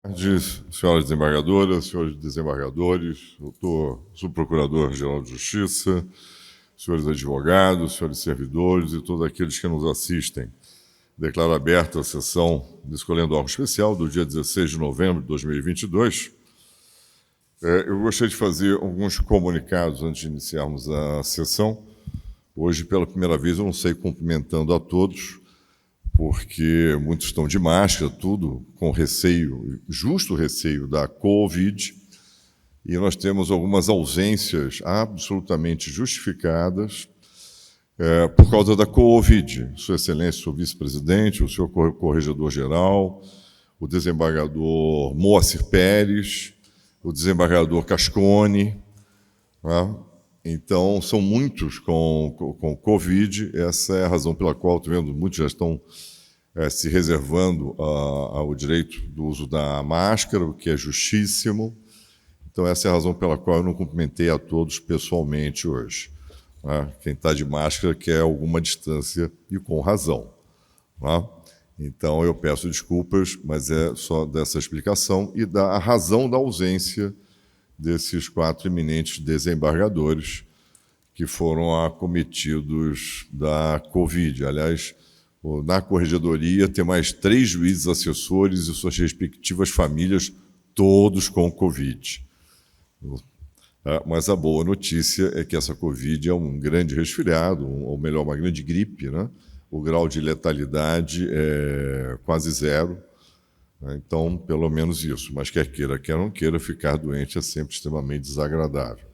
Boa tarde, senhoras desembargadoras, senhores desembargadores, doutor subprocurador-geral de Justiça, senhores advogados, senhores servidores e todos aqueles que nos assistem. Declaro aberta a sessão do Escolhendo Órgão Especial do dia 16 de novembro de 2022. Eu gostaria de fazer alguns comunicados antes de iniciarmos a sessão. Hoje, pela primeira vez, eu não sei cumprimentando a todos, porque muitos estão de máscara, tudo com receio, justo receio da Covid, e nós temos algumas ausências absolutamente justificadas por causa da Covid. Sua Excelência, o vice-presidente, o senhor corregedor-geral, o desembargador Moacir Pérez, o desembargador Cascone, né? Então, são muitos com Covid. Essa é a razão pela qual, estou vendo, muitos já estão se reservando ao direito do uso da máscara, o que é justíssimo. Então, essa é a razão pela qual eu não cumprimentei a todos pessoalmente hoje, né? Quem está de máscara quer alguma distância e com razão, né? Então, eu peço desculpas, mas é só dessa explicação e da razão da ausência desses 4 eminentes desembargadores que foram acometidos da Covid. Aliás, na corregedoria tem mais 3 juízes assessores e suas respectivas famílias, todos com Covid. Mas a boa notícia é que essa Covid é um grande resfriado, ou melhor, uma grande gripe, né? O grau de letalidade é quase zero. Então, pelo menos isso. Mas quer queira, quer não queira, ficar doente é sempre extremamente desagradável.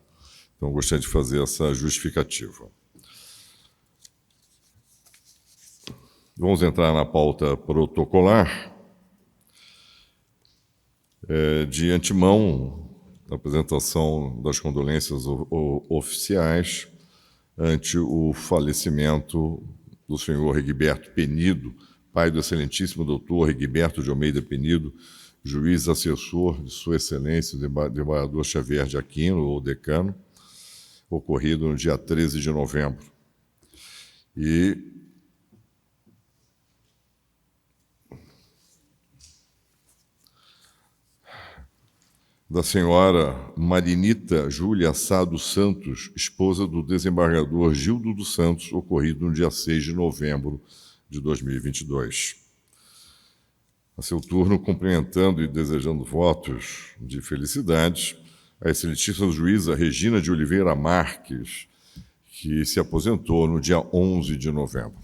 Então, gostaria de fazer essa justificativa. Vamos entrar na pauta protocolar. De antemão, a apresentação das condolências oficiais ante o falecimento do senhor Regberto Penido, pai do excelentíssimo doutor Regberto de Almeida Penido, juiz assessor de Sua Excelência, o desembargador Xavier de Aquino, ou decano, ocorrido no dia 13 de novembro. E da senhora Marinita Júlia Sá dos Santos, esposa do desembargador Gildo dos Santos, ocorrido no dia 6 de novembro de 2022. A seu turno, cumprimentando e desejando votos de felicidade, a excelentíssima juíza Regina de Oliveira Marques, que se aposentou no dia 11 de novembro.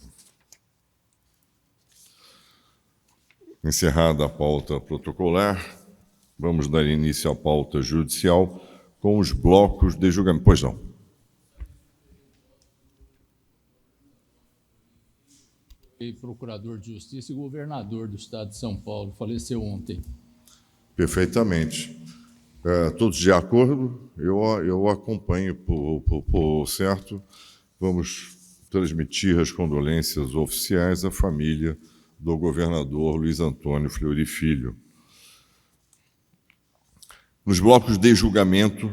Encerrada a pauta protocolar, vamos dar início à pauta judicial com os blocos de julgamento. Pois não. Procurador de Justiça e governador do Estado de São Paulo, faleceu ontem. Perfeitamente. Todos de acordo? Eu acompanho por certo. Vamos transmitir as condolências oficiais à família do governador Luiz Antônio Fleury Filho. Nos blocos de julgamento,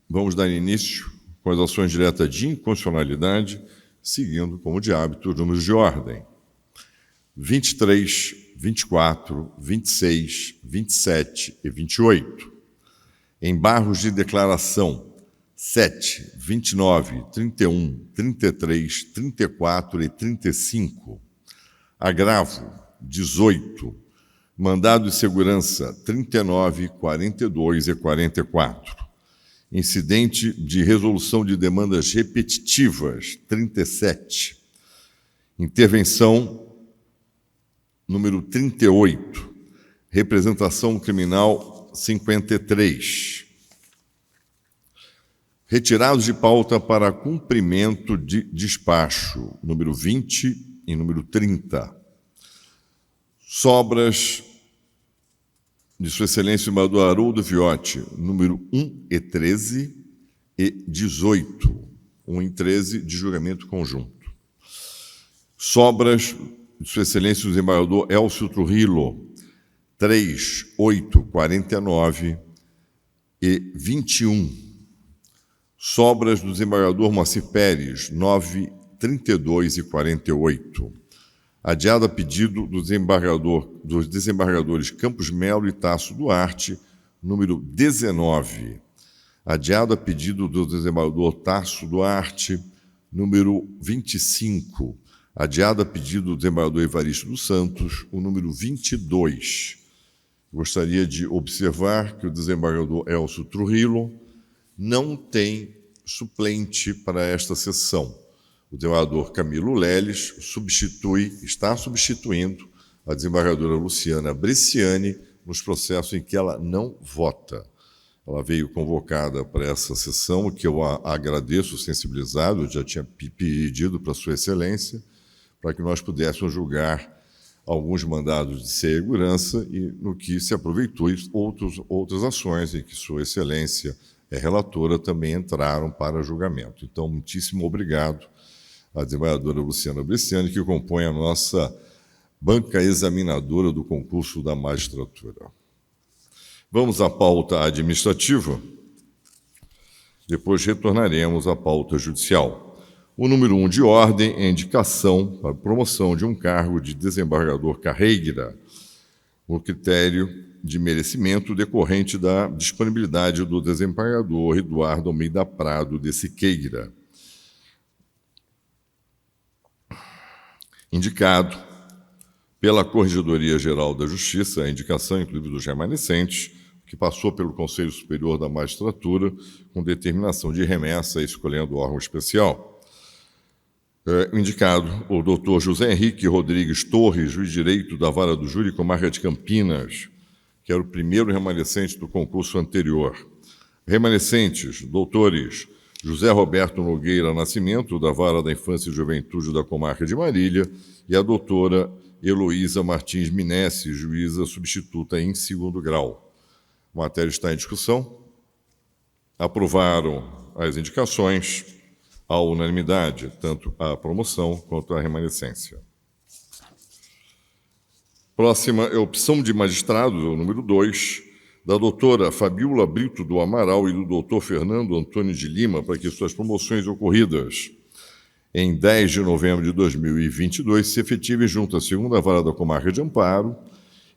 vamos dar início com as ações diretas de inconstitucionalidade, seguindo, como de hábito, os números de ordem. 23, 24, 26, 27 e 28. Embargos de declaração 7, 29, 31, 33, 34 e 35. Agravo 18. Mandado de segurança 39, 42 e 44. Incidente de resolução de demandas repetitivas 37. Intervenção número 38. Representação criminal 53. Retirados de pauta para cumprimento de despacho número 20 e número 30. Sobras de Sua Excelência o Desembargador Haroldo Viotti, número 1 e 13 e 18. 1 e 13 de julgamento conjunto. Sobras de Sua Excelência o Desembargador Elcio Trujillo, 3, 8, 49 e 21. Sobras do desembargador Moacir Pérez, 9, 32 e 48. adiado a pedido dos desembargadores Campos Melo e Tasso Duarte, número 19. Adiado a pedido do desembargador Tasso Duarte, número 25. Adiado a pedido do desembargador Evaristo dos Santos, o número 22. Gostaria de observar que o desembargador Elcio Trujillo não tem suplente para esta sessão. O desembargador Camilo Leles está substituindo a desembargadora Luciana Bresciani nos processos em que ela não vota. Ela veio convocada para essa sessão, que eu agradeço, sensibilizado, eu já tinha pedido para Sua Excelência, para que nós pudéssemos julgar alguns mandados de segurança e no que se aproveitou outras ações em que Sua Excelência é relatora também entraram para julgamento. Então, muitíssimo obrigado à desembargadora Luciana Bresciani, que compõe a nossa banca examinadora do concurso da magistratura. Vamos à pauta administrativa, depois retornaremos à pauta judicial. O número 1 de ordem é a indicação para promoção de um cargo de desembargador carreira, o critério de merecimento decorrente da disponibilidade do desembargador Eduardo Almeida Prado de Siqueira. Indicado pela Corregedoria Geral da Justiça, a indicação, inclusive, dos remanescentes, que passou pelo Conselho Superior da Magistratura, com determinação de remessa, escolhendo o órgão especial. Indicado o doutor José Henrique Rodrigues Torres, juiz de direito da Vara do Júri, Comarca de Campinas, que era o primeiro remanescente do concurso anterior. Remanescentes, doutores José Roberto Nogueira Nascimento, da Vara da Infância e Juventude da Comarca de Marília, e a doutora Heloísa Martins Minesi, juíza substituta em 2º grau. A matéria está em discussão. Aprovaram as indicações à unanimidade, tanto a promoção quanto a remanescência. Próxima é a opção de magistrados, o número 2, da doutora Fabiola Brito do Amaral e do doutor Fernando Antônio de Lima, para que suas promoções ocorridas em 10 de novembro de 2022 se efetivem junto à 2ª Vara da Comarca de Amparo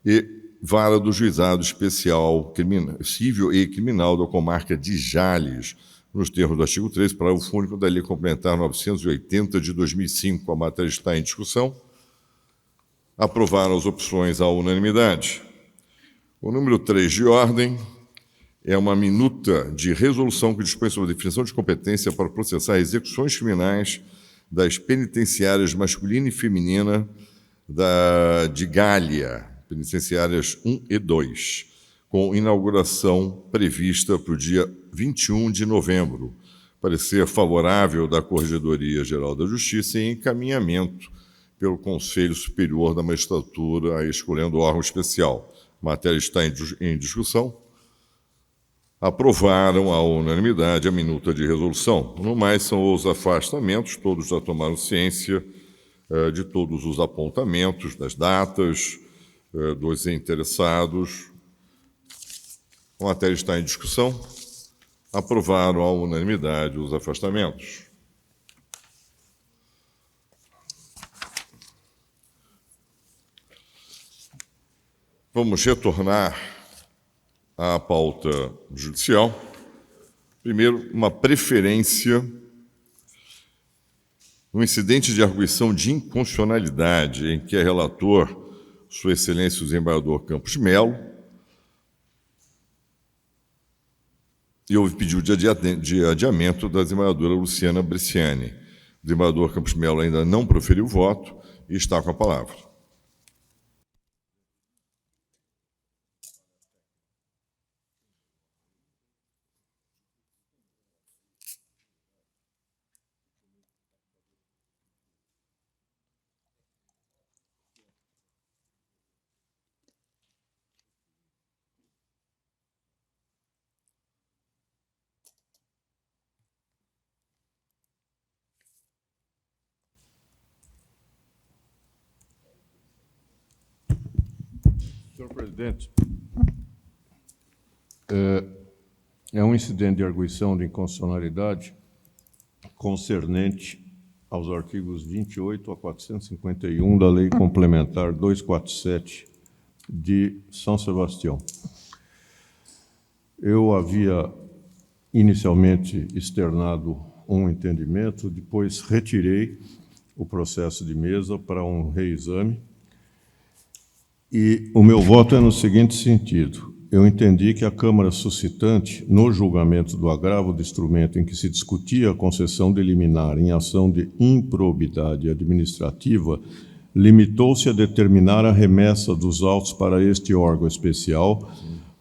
e Vara do Juizado Especial Civil e Criminal da Comarca de Jales, nos termos do artigo 13, parágrafo único da Lei Complementar 980 de 2005. A matéria está em discussão. Aprovaram as opções à unanimidade. O número 3 de ordem é uma minuta de resolução que dispõe sobre a definição de competência para processar execuções criminais das penitenciárias masculina e feminina de Gália, penitenciárias 1 e 2, com inauguração prevista para o dia 21 de novembro. Parecer favorável da Corregedoria Geral da Justiça e encaminhamento pelo Conselho Superior da Magistratura, escolhendo o órgão especial. A matéria está em discussão. Aprovaram à unanimidade a minuta de resolução. No mais, são os afastamentos, todos já tomaram ciência de todos os apontamentos, das datas, dos interessados. A matéria está em discussão. Aprovaram à unanimidade os afastamentos. Vamos retornar à pauta judicial. Primeiro, uma preferência no incidente de arguição de inconstitucionalidade em que é relator Sua Excelência o desembargador Campos Melo, e houve pedido de adiamento da desembargadora Luciana Bresciani. O desembargador Campos Melo ainda não proferiu voto e está com a palavra. Senhor presidente, é um incidente de arguição de inconstitucionalidade concernente aos artigos 28 a 451 da Lei Complementar 247 de São Sebastião. Eu havia inicialmente externado um entendimento, depois retirei o processo de mesa para um reexame, e o meu voto é no seguinte sentido: eu entendi que a Câmara suscitante, no julgamento do agravo do instrumento em que se discutia a concessão de liminar em ação de improbidade administrativa, limitou-se a determinar a remessa dos autos para este órgão especial,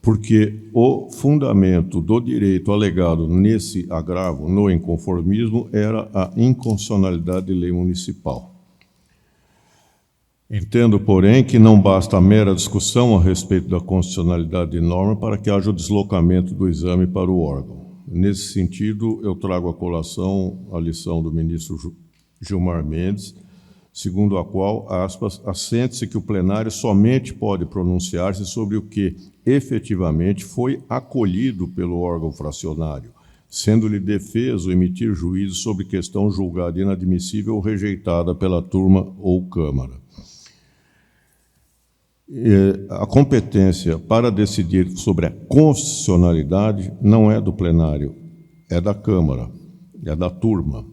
porque o fundamento do direito alegado nesse agravo, no inconformismo, era a inconstitucionalidade de lei municipal. Entendo, porém, que não basta a mera discussão a respeito da constitucionalidade de norma para que haja o deslocamento do exame para o órgão. Nesse sentido, eu trago à colação a lição do ministro Gilmar Mendes, segundo a qual, aspas, assente-se que o plenário somente pode pronunciar-se sobre o que efetivamente foi acolhido pelo órgão fracionário, sendo-lhe defeso emitir juízo sobre questão julgada inadmissível ou rejeitada pela turma ou Câmara. A competência para decidir sobre a constitucionalidade não é do plenário, é da Câmara, é da turma.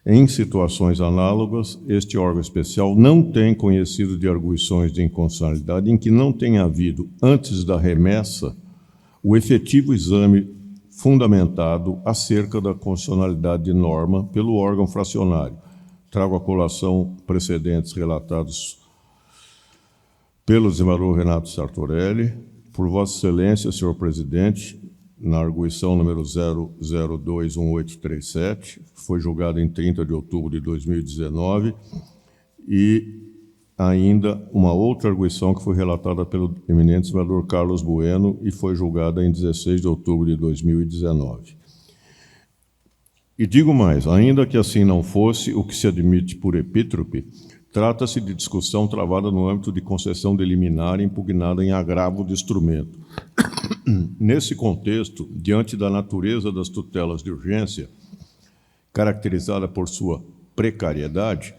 Em situações análogas, este órgão especial não tem conhecido de arguições de inconstitucionalidade em que não tenha havido, antes da remessa, o efetivo exame fundamentado acerca da constitucionalidade de norma pelo órgão fracionário. Trago à colação precedentes relatados pelo desembargador Renato Sartorelli, por Vossa Excelência, senhor presidente, na arguição número 0021837, que foi julgada em 30 de outubro de 2019, e ainda uma outra arguição que foi relatada pelo eminente desembargador Carlos Bueno e foi julgada em 16 de outubro de 2019. E digo mais, ainda que assim não fosse, o que se admite por epítrope, trata-se de discussão travada no âmbito de concessão de liminar impugnada em agravo de instrumento. Nesse contexto, diante da natureza das tutelas de urgência, caracterizada por sua precariedade,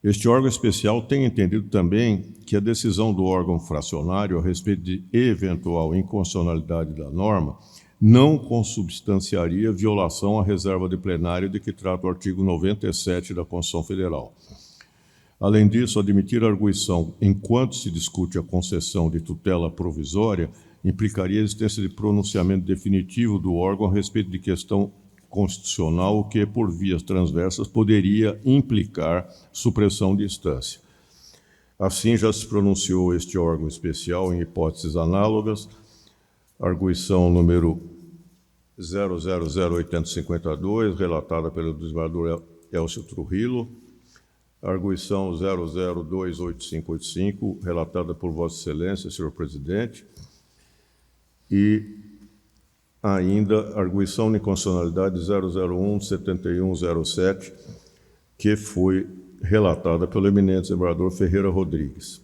este órgão especial tem entendido também que a decisão do órgão fracionário a respeito de eventual inconstitucionalidade da norma não consubstanciaria violação à reserva de plenário de que trata o artigo 97 da Constituição Federal. Além disso, admitir a arguição enquanto se discute a concessão de tutela provisória implicaria a existência de pronunciamento definitivo do órgão a respeito de questão constitucional, o que, por vias transversas, poderia implicar supressão de instância. Assim, já se pronunciou este órgão especial em hipóteses análogas, arguição número 000852, relatada pelo desembargador Elcio Trujillo, arguição 00028585, relatada por Vossa Excelência, senhor presidente, e ainda a arguição de inconstitucionalidade 001-7107, que foi relatada pelo eminente desembargador Ferreira Rodrigues.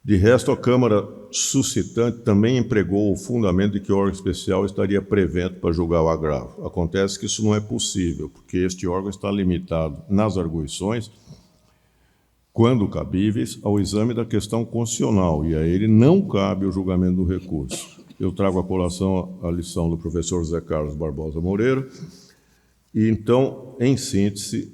De resto, a Câmara suscitante também empregou o fundamento de que o órgão especial estaria prevento para julgar o agravo. Acontece que isso não é possível, porque este órgão está limitado nas arguições, quando cabíveis, ao exame da questão constitucional, e a ele não cabe o julgamento do recurso. Eu trago à colação a lição do professor José Carlos Barbosa Moreira, e então, em síntese,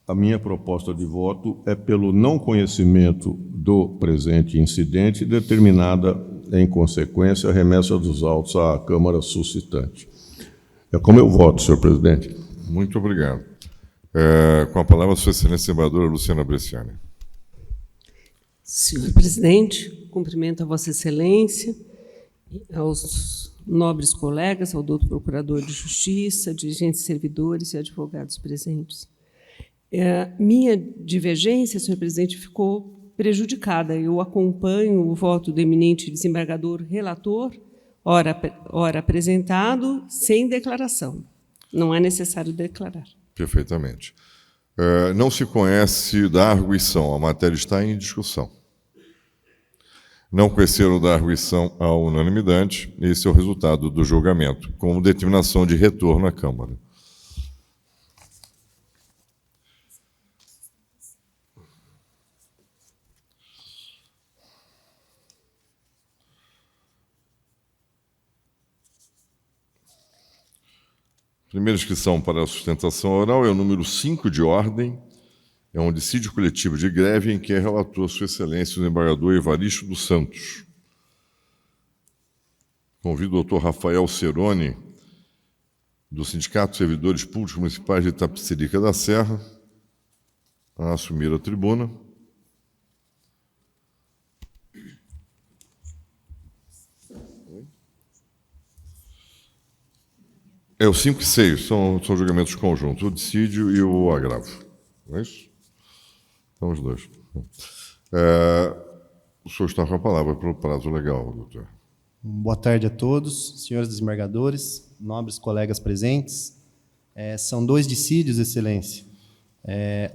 a minha proposta de voto é pelo não conhecimento do presente incidente, determinada, em consequência, a remessa dos autos à Câmara suscitante. É como eu voto, senhor presidente. Muito obrigado. Com a palavra, sua excelência, desembargadora Luciana Bresciani. Senhor presidente, cumprimento a Vossa Excelência, aos nobres colegas, ao doutor Procurador de Justiça, dirigentes servidores e advogados presentes. Minha divergência, senhor presidente, ficou prejudicada. Eu acompanho o voto do eminente desembargador relator, ora apresentado, sem declaração. Não é necessário declarar. Perfeitamente. Não se conhece da arguição, a matéria está em discussão. Não conheceram da arguição à unanimidade, esse é o resultado do julgamento, com determinação de retorno à Câmara. Primeira inscrição para a sustentação oral é o número 5 de ordem. É um dissídio coletivo de greve em que é relator Sua Excelência o desembargador Evaristo dos Santos. Convido o doutor Rafael Ceroni, do Sindicato de Servidores Públicos Municipais de Itapecerica da Serra, a assumir a tribuna. É o 5 e 6, são julgamentos conjuntos, o dissídio e o agravo. Não é isso? São os dois. O senhor está com a palavra pelo prazo legal, doutor. Boa tarde a todos, senhores desembargadores, nobres colegas presentes. São 2 dissídios, Excelência.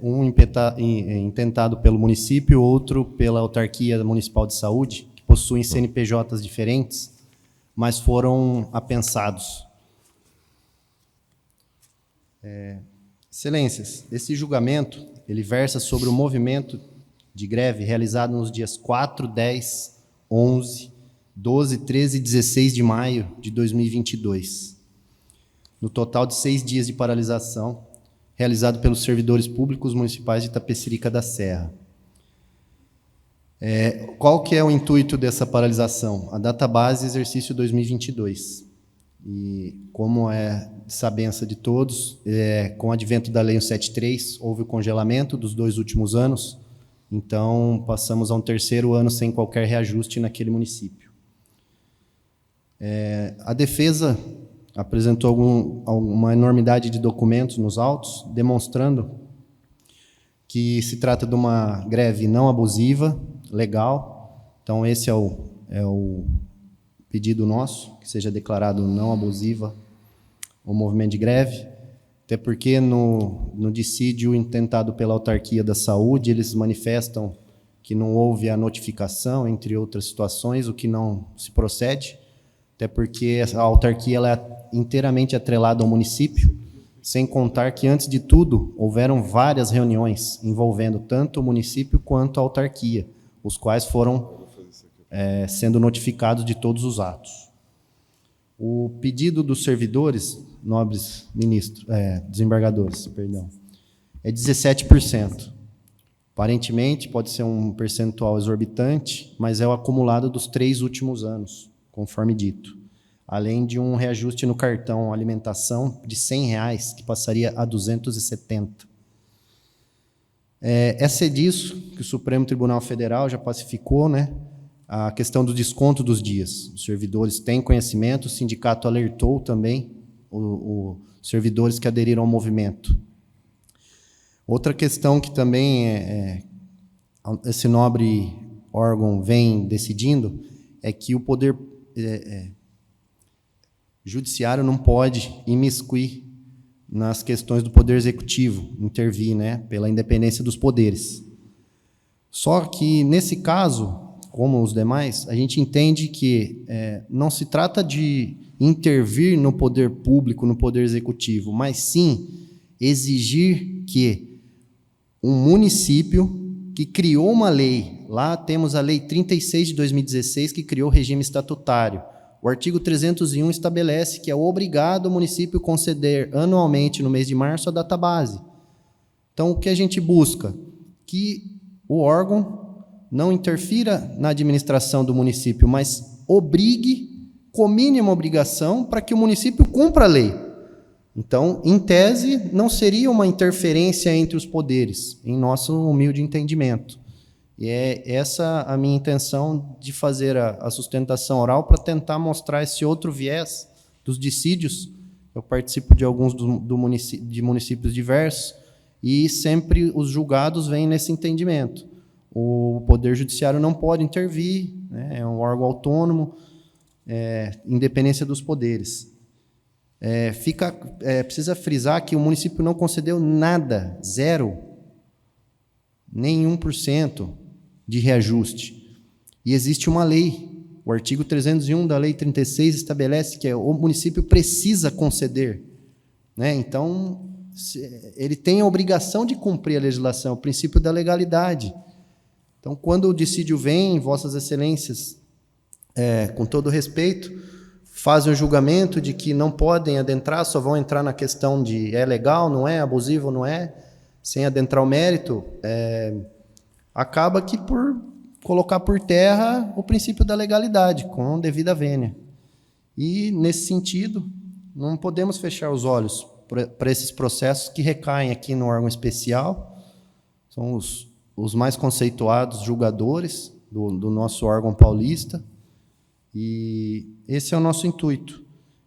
Um intentado pelo município, outro pela Autarquia Municipal de Saúde, que possuem CNPJs diferentes, mas foram apensados. Excelências, esse julgamento ele versa sobre o movimento de greve realizado nos dias 4, 10, 11, 12, 13 e 16 de maio de 2022. No total de 6 dias de paralisação, realizado pelos servidores públicos municipais de Itapecerica da Serra. Qual que é o intuito dessa paralisação? A data base exercício 2022. E, como é de sabença de todos, com o advento da Lei 173, houve o congelamento dos 2 últimos anos, então passamos a um 3º ano sem qualquer reajuste naquele município. A defesa apresentou uma enormidade de documentos nos autos, demonstrando que se trata de uma greve não abusiva, legal. Então, esse é o pedido nosso, que seja declarado não abusiva o movimento de greve, até porque no dissídio intentado pela Autarquia da Saúde, eles manifestam que não houve a notificação, entre outras situações, o que não se procede, até porque a autarquia ela é inteiramente atrelada ao município, sem contar que, antes de tudo, houveram várias reuniões envolvendo tanto o município quanto a autarquia, os quais foram sendo notificados de todos os atos. O pedido dos servidores, nobres desembargadores, é 17%. Aparentemente, pode ser um percentual exorbitante, mas é o acumulado dos 3 últimos anos, conforme dito. Além de um reajuste no cartão alimentação de R$100, que passaria a 270. É disso que o Supremo Tribunal Federal já pacificou, né, a questão do desconto dos dias. Os servidores têm conhecimento, o sindicato alertou também os servidores que aderiram ao movimento. Outra questão que também esse nobre órgão vem decidindo é que o poder judiciário não pode imiscuir nas questões do poder executivo, intervir, né, pela independência dos poderes. Só que, nesse caso, como os demais, a gente entende que não se trata de intervir no poder público, no poder executivo, mas sim exigir que um município que criou uma lei, lá temos a Lei 36 de 2016, que criou o regime estatutário. O artigo 301 estabelece que é obrigado o município conceder anualmente, no mês de março, a database. Então, o que a gente busca? Que o órgão não interfira na administração do município, mas obrigue, com mínima obrigação, para que o município cumpra a lei. Então, em tese, não seria uma interferência entre os poderes, em nosso humilde entendimento. E é essa a minha intenção de fazer a sustentação oral para tentar mostrar esse outro viés dos dissídios. Eu participo de alguns de municípios diversos e sempre os julgados vêm nesse entendimento. O Poder Judiciário não pode intervir, né, é um órgão autônomo, independência dos poderes. Precisa frisar que o município não concedeu nada, 0, nem 1% de reajuste. E existe uma lei, o artigo 301 da Lei 36 estabelece que o município precisa conceder, né? Então, ele tem a obrigação de cumprir a legislação, o princípio da legalidade. Então, quando o dissídio vem, Vossas Excelências, com todo respeito, fazem o julgamento de que não podem adentrar, só vão entrar na questão de é legal, não é, abusivo, não é, sem adentrar o mérito, acaba que por colocar por terra o princípio da legalidade, com devida vênia. E, nesse sentido, não podemos fechar os olhos para esses processos que recaem aqui no órgão especial, são os mais conceituados julgadores do nosso órgão paulista, e esse é o nosso intuito,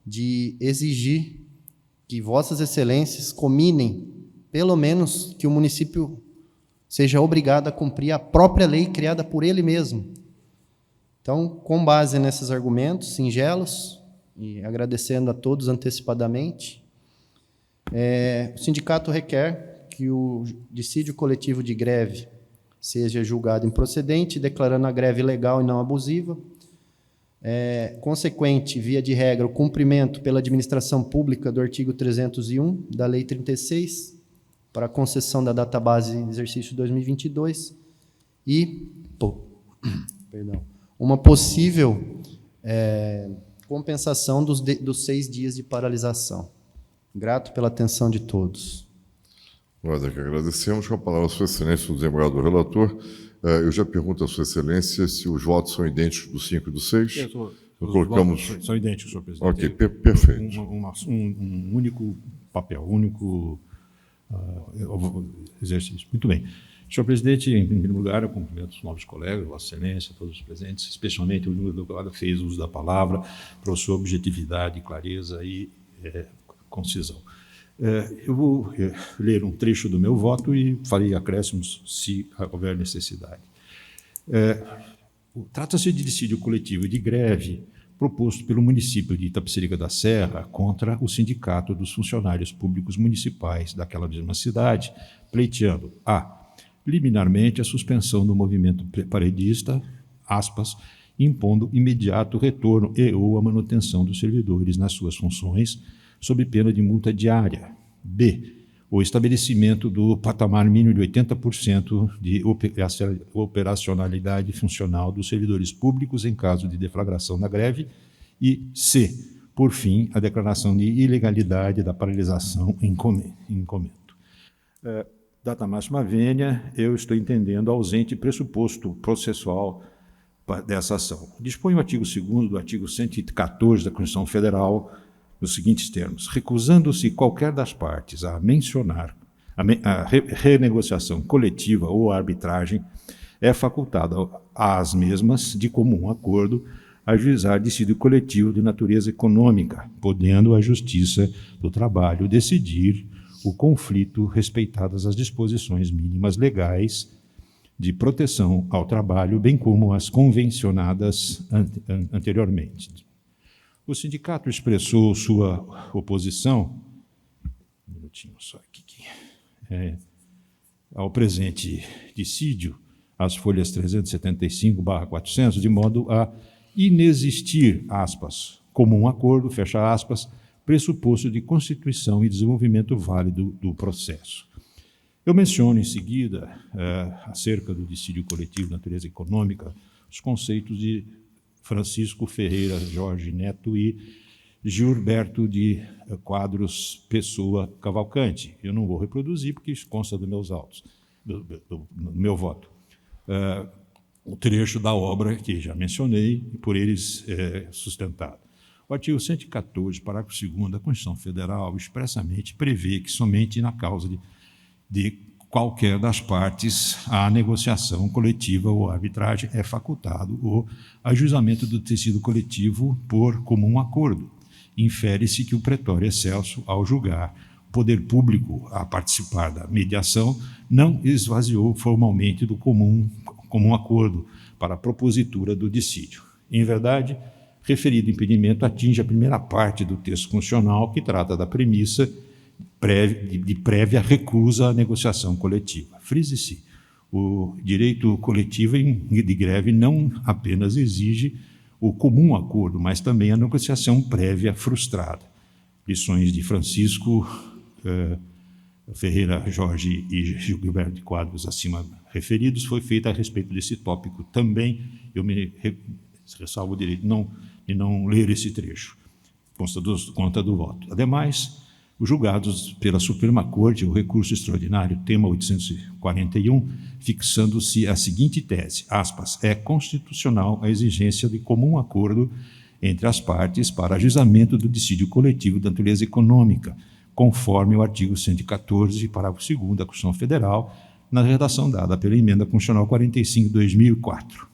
de exigir que Vossas Excelências cominem, pelo menos, que o município seja obrigado a cumprir a própria lei criada por ele mesmo. Então, com base nesses argumentos singelos, e agradecendo a todos antecipadamente, o sindicato requer que o dissídio coletivo de greve seja julgado improcedente, declarando a greve legal e não abusiva. Consequente, via de regra, o cumprimento pela administração pública do artigo 301 da Lei 36, para a concessão da database de exercício 2022, e uma possível compensação dos 6 dias de paralisação. Grato pela atenção de todos. Nós é que agradecemos. Com a palavra a Sua Excelência, o desembargador relator. Eu já pergunto a Sua Excelência se os votos são idênticos do 5 e do 6. Colocamos... São idênticos, senhor presidente. Ok, perfeito. Um único papel, único exercício. Muito bem. Senhor presidente, em primeiro lugar, eu cumprimento os novos colegas, Vossa Excelência, todos os presentes, especialmente o número que fez uso da palavra, para a sua objetividade, clareza e concisão. Eu vou ler um trecho do meu voto e farei acréscimos se houver necessidade. Trata-se de dissídio coletivo de greve proposto pelo município de Itapecerica da Serra contra o Sindicato dos Funcionários Públicos Municipais daquela mesma cidade, pleiteando liminarmente a suspensão do movimento paredista, aspas, impondo imediato retorno e ou a manutenção dos servidores nas suas funções, sob pena de multa diária. B. O estabelecimento do patamar mínimo de 80% de operacionalidade funcional dos servidores públicos em caso de deflagração da greve. E C. Por fim, a declaração de ilegalidade da paralisação em comento. Data máxima vênia, eu estou entendendo ausente pressuposto processual dessa ação. Dispõe o artigo 2º do artigo 114 da Constituição Federal nos seguintes termos: recusando-se qualquer das partes a mencionar a renegociação coletiva ou a arbitragem, é facultada às mesmas, de comum acordo, ajuizar dissídio coletivo de natureza econômica, podendo a Justiça do Trabalho decidir o conflito respeitadas as disposições mínimas legais de proteção ao trabalho, bem como as convencionadas anteriormente. O sindicato expressou sua oposição ao presente dissídio, as folhas 375/400, de modo a inexistir, aspas, comum acordo, fecha aspas, pressuposto de constituição e desenvolvimento válido do processo. Eu menciono em seguida, acerca do dissídio coletivo de natureza econômica, os conceitos de Francisco Ferreira Jorge Neto e Gilberto de Quadros Pessoa Cavalcante. Eu não vou reproduzir, porque isso consta dos meus autos, do meu voto. O trecho da obra que já mencionei, e por eles sustentado. O artigo 114, parágrafo 2º da Constituição Federal, expressamente prevê que somente na causa de qualquer das partes a negociação coletiva ou arbitragem é facultado o ajuizamento do tecido coletivo por comum acordo. Infere-se que o pretório excelso, ao julgar o poder público a participar da mediação, não esvaziou formalmente do comum acordo para a propositura do dissídio. Em verdade, referido impedimento atinge a primeira parte do texto constitucional, que trata da premissa de prévia recusa à negociação coletiva. Frise-se, o direito coletivo de greve não apenas exige o comum acordo, mas também a negociação prévia frustrada. Lições de Francisco Ferreira Jorge e Gilberto de Quadros, acima referidos, foi feita a respeito desse tópico também. Eu me ressalvo o direito de não ler esse trecho, conta do voto. Ademais, os julgados pela Suprema Corte, o recurso extraordinário, tema 841, fixando-se a seguinte tese, aspas, é constitucional a exigência de comum acordo entre as partes para ajuizamento do dissídio coletivo da natureza econômica, conforme o artigo 114, parágrafo 2º da Constituição Federal, na redação dada pela Emenda Constitucional 45 de 2004.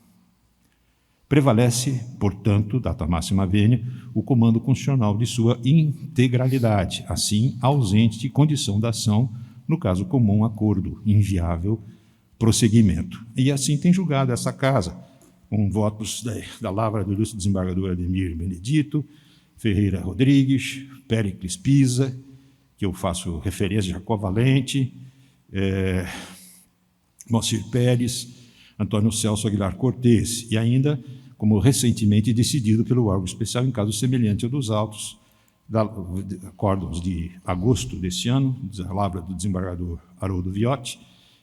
Prevalece, portanto, data máxima vênia, o comando constitucional de sua integralidade, assim, ausente de condição da ação, no caso comum acordo, inviável prosseguimento. E assim tem julgado essa Casa, com votos da lavra do ilustre desembargador Ademir Benedito, Ferreira Rodrigues, Péricles Pisa, que eu faço referência, Jacó Valente, Moacir Pérez, Antônio Celso Aguilar Cortes, e ainda, como recentemente decidido pelo órgão especial em caso semelhante ao dos autos, acórdãos de agosto desse ano, a lavra do desembargador Haroldo Viotti,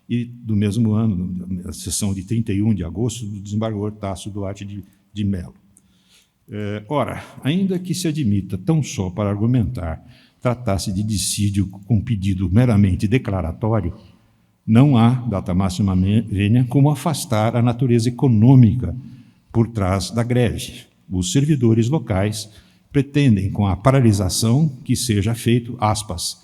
e do mesmo ano, na sessão de 31 de agosto, do desembargador Tássio Duarte de Mello. Ora, ainda que se admita tão só para argumentar tratasse de dissídio com pedido meramente declaratório, não há, data máxima vênia, como afastar a natureza econômica por trás da greve. Os servidores locais pretendem, com a paralisação, que seja feito, aspas,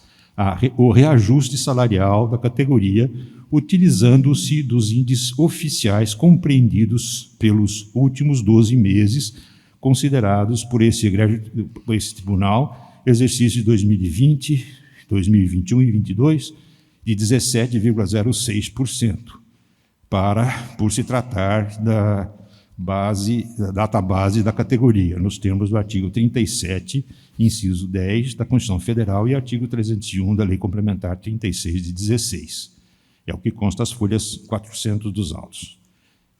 o reajuste salarial da categoria, utilizando-se dos índices oficiais compreendidos pelos últimos 12 meses, considerados por esse tribunal, exercício de 2020, 2021 e 2022, de 17,06%, por se tratar da database da categoria, nos termos do artigo 37, inciso 10 da Constituição Federal e artigo 301 da Lei Complementar 36 de 16. É o que consta as folhas 400 dos autos.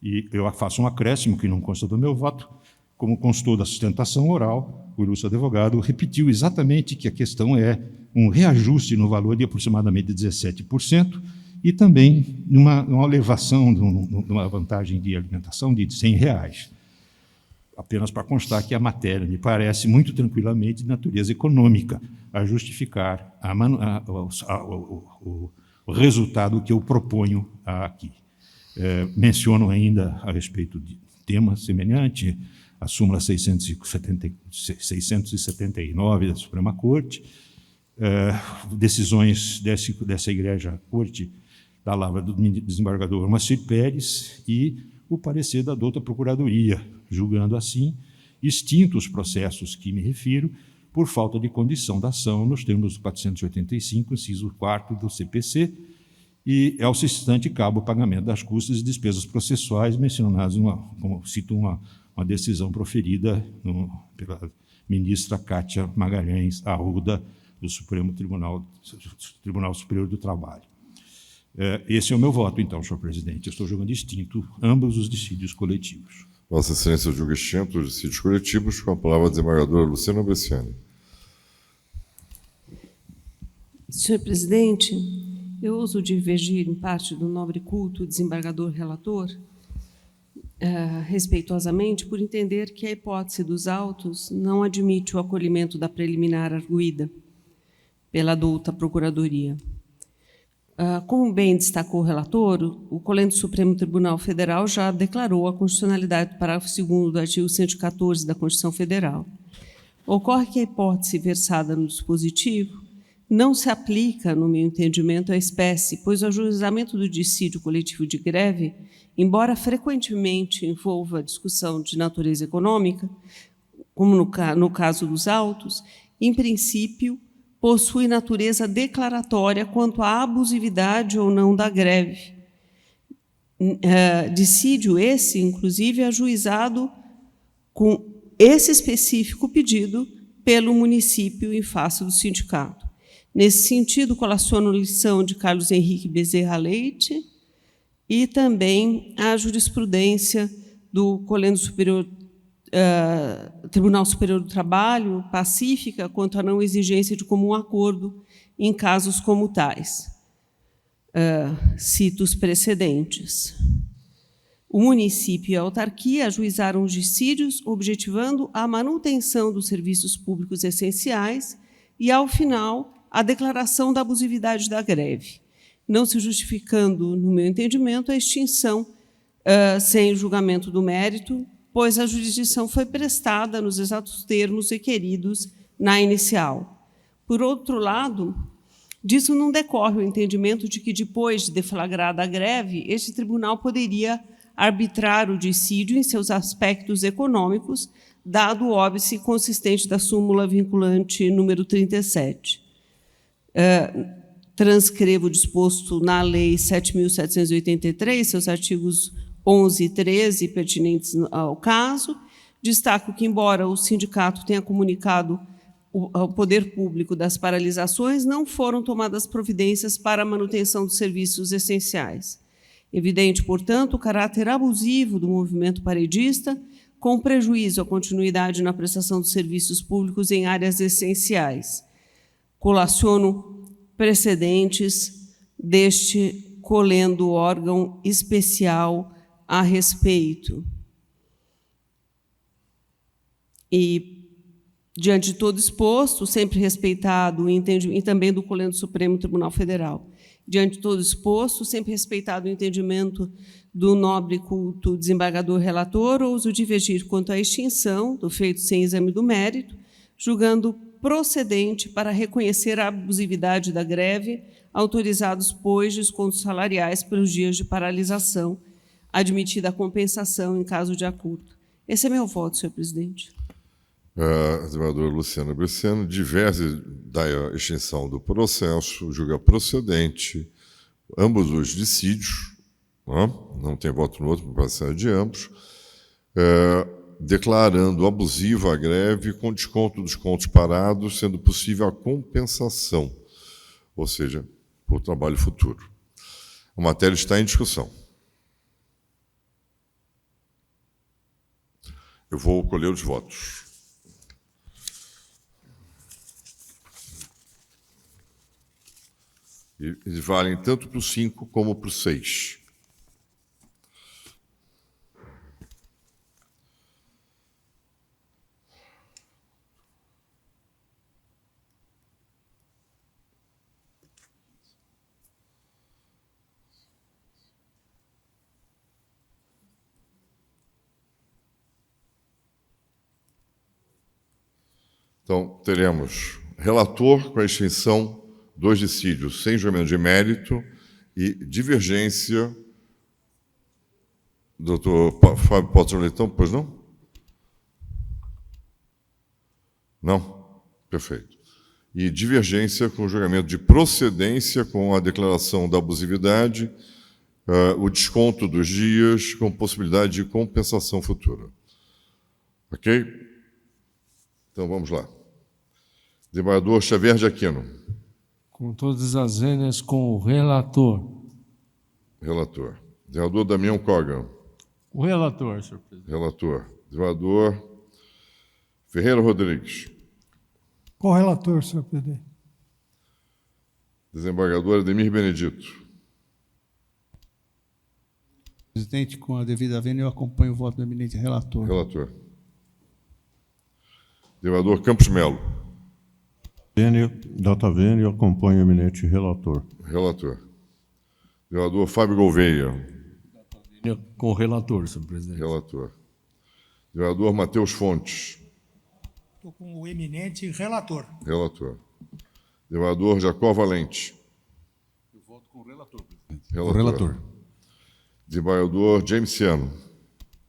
E eu faço um acréscimo que não consta do meu voto, como constou da sustentação oral, o ilustre advogado repetiu exatamente que a questão é um reajuste no valor de aproximadamente 17% e também uma elevação de uma vantagem de alimentação de R$100. Apenas para constar que a matéria me parece muito tranquilamente de natureza econômica, a justificar o resultado que eu proponho aqui. Menciono ainda a respeito de tema semelhante, a súmula 679 da Suprema Corte, decisões dessa Igreja Corte, da lavra do desembargador Moacir Pérez e o parecer da douta Procuradoria, julgando assim extintos os processos que me refiro por falta de condição da ação nos termos do 485, inciso 4º do CPC, e ao substante cabo o pagamento das custas e despesas processuais mencionadas, como cito uma decisão proferida pela ministra Kátia Magalhães Arruda, do Supremo Tribunal Superior do Trabalho. Esse é o meu voto, então, senhor presidente. Eu estou julgando extinto ambos os dissídios coletivos. Vossa Excelência julga extinto os dissídios coletivos. Com a palavra a desembargadora Luciana Bresciani. Senhor presidente, eu ouso divergir em parte do nobre culto desembargador relator, respeitosamente, por entender que a hipótese dos autos não admite o acolhimento da preliminar arguída pela douta Procuradoria. Como bem destacou o relator, o Colégio do Supremo Tribunal Federal já declarou a constitucionalidade do parágrafo 2º do artigo 114 da Constituição Federal. Ocorre que a hipótese versada no dispositivo não se aplica, no meu entendimento, à espécie, pois o ajuizamento do dissídio coletivo de greve, embora frequentemente envolva discussão de natureza econômica, como no caso dos autos, em princípio, possui natureza declaratória quanto à abusividade ou não da greve. Dissídio esse, inclusive, ajuizado com esse específico pedido pelo município em face do sindicato. Nesse sentido, colaciono lição de Carlos Henrique Bezerra Leite e também a jurisprudência do Tribunal Superior do Trabalho, pacífica quanto à não exigência de comum acordo em casos como tais. Cito os precedentes. O município e a autarquia ajuizaram os dissídios, objetivando a manutenção dos serviços públicos essenciais e, ao final, a declaração da abusividade da greve, não se justificando, no meu entendimento, a extinção sem julgamento do mérito, pois a jurisdição foi prestada nos exatos termos requeridos na inicial. Por outro lado, disso não decorre o entendimento de que, depois de deflagrada a greve, este tribunal poderia arbitrar o dissídio em seus aspectos econômicos, dado o óbice consistente da súmula vinculante número 37. Transcrevo o disposto na Lei 7.783, seus artigos 11 e 13, pertinentes ao caso. Destaco que, embora o sindicato tenha comunicado ao poder público das paralisações, não foram tomadas providências para a manutenção dos serviços essenciais. Evidente, portanto, o caráter abusivo do movimento paredista, com prejuízo à continuidade na prestação dos serviços públicos em áreas essenciais. Colaciono precedentes deste colendo órgão especial a respeito. E, diante de todo exposto, sempre respeitado e também do colendo Supremo Tribunal Federal, diante de todo exposto, sempre respeitado o entendimento do nobre culto desembargador relator, ouso divergir quanto à extinção do feito sem exame do mérito, julgando procedente para reconhecer a abusividade da greve, autorizados, pois, descontos salariais pelos dias de paralisação, admitida a compensação em caso de acordo. Esse é meu voto, senhor presidente. Desembargador Luciana Bresciano, diverge da extinção do processo, julga procedente ambos os dissídios, não tem voto no outro, por parcial de ambos, declarando abusiva a greve com desconto dos pontos parados, sendo possível a compensação, ou seja, por trabalho futuro. A matéria está em discussão. Eu vou colher os votos. E eles valem tanto para o 5 como para o 6. Então, teremos relator com a extinção dos dissídios sem julgamento de mérito e divergência. Doutor Fábio Potter Leitão, pois não? Não? Perfeito. E divergência com o julgamento de procedência com a declaração da abusividade, o desconto dos dias com possibilidade de compensação futura. Ok? Então, vamos lá. Desembargador Xavier de Aquino. Com todas as vênias com o relator. Relator. Desembargador Damião Kogan. O relator, senhor presidente. Relator. Desembargador Ferreira Rodrigues. Com o relator, senhor presidente. Desembargador Ademir Benedito. Presidente, com a devida vênia, eu acompanho o voto do eminente relator. Relator. Desembargador Campos Melo. Data vênia, eu acompanho o eminente relator. Relator. Desembargador Fábio Gouveia. Com o relator, senhor presidente. Relator. Desembargador Matheus Fontes. Estou com o eminente relator. Relator. Desembargador Jacó Valente. Eu voto com o relator, presidente. Relator. Relator. Desembargador James Ciano.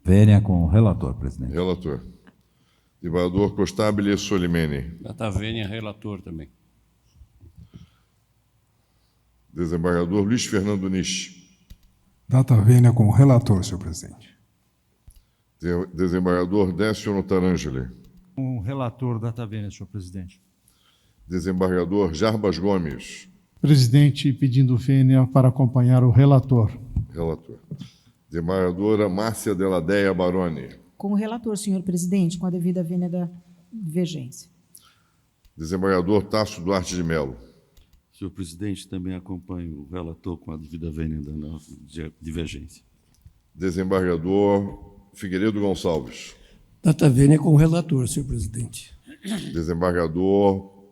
Vênia com o relator, presidente. Relator. Desembargador Costabile Solimene. Data vênia, relator também. Desembargador Luiz Fernando Nisch. Data vênia com o relator, senhor presidente. Desembargador Décio Notarangeli. Com o relator, data vênia, senhor presidente. Desembargador Jarbas Gomes. Presidente, pedindo vênia para acompanhar o relator. Relator. Desembargadora Márcia Deladeia Baroni. Com o relator, senhor presidente, com a devida vênia da divergência. Desembargador Tasso Duarte de Melo. Senhor presidente, também acompanho o relator com a devida vênia da divergência. Desembargador Figueiredo Gonçalves. Data vênia com o relator, senhor presidente. Desembargador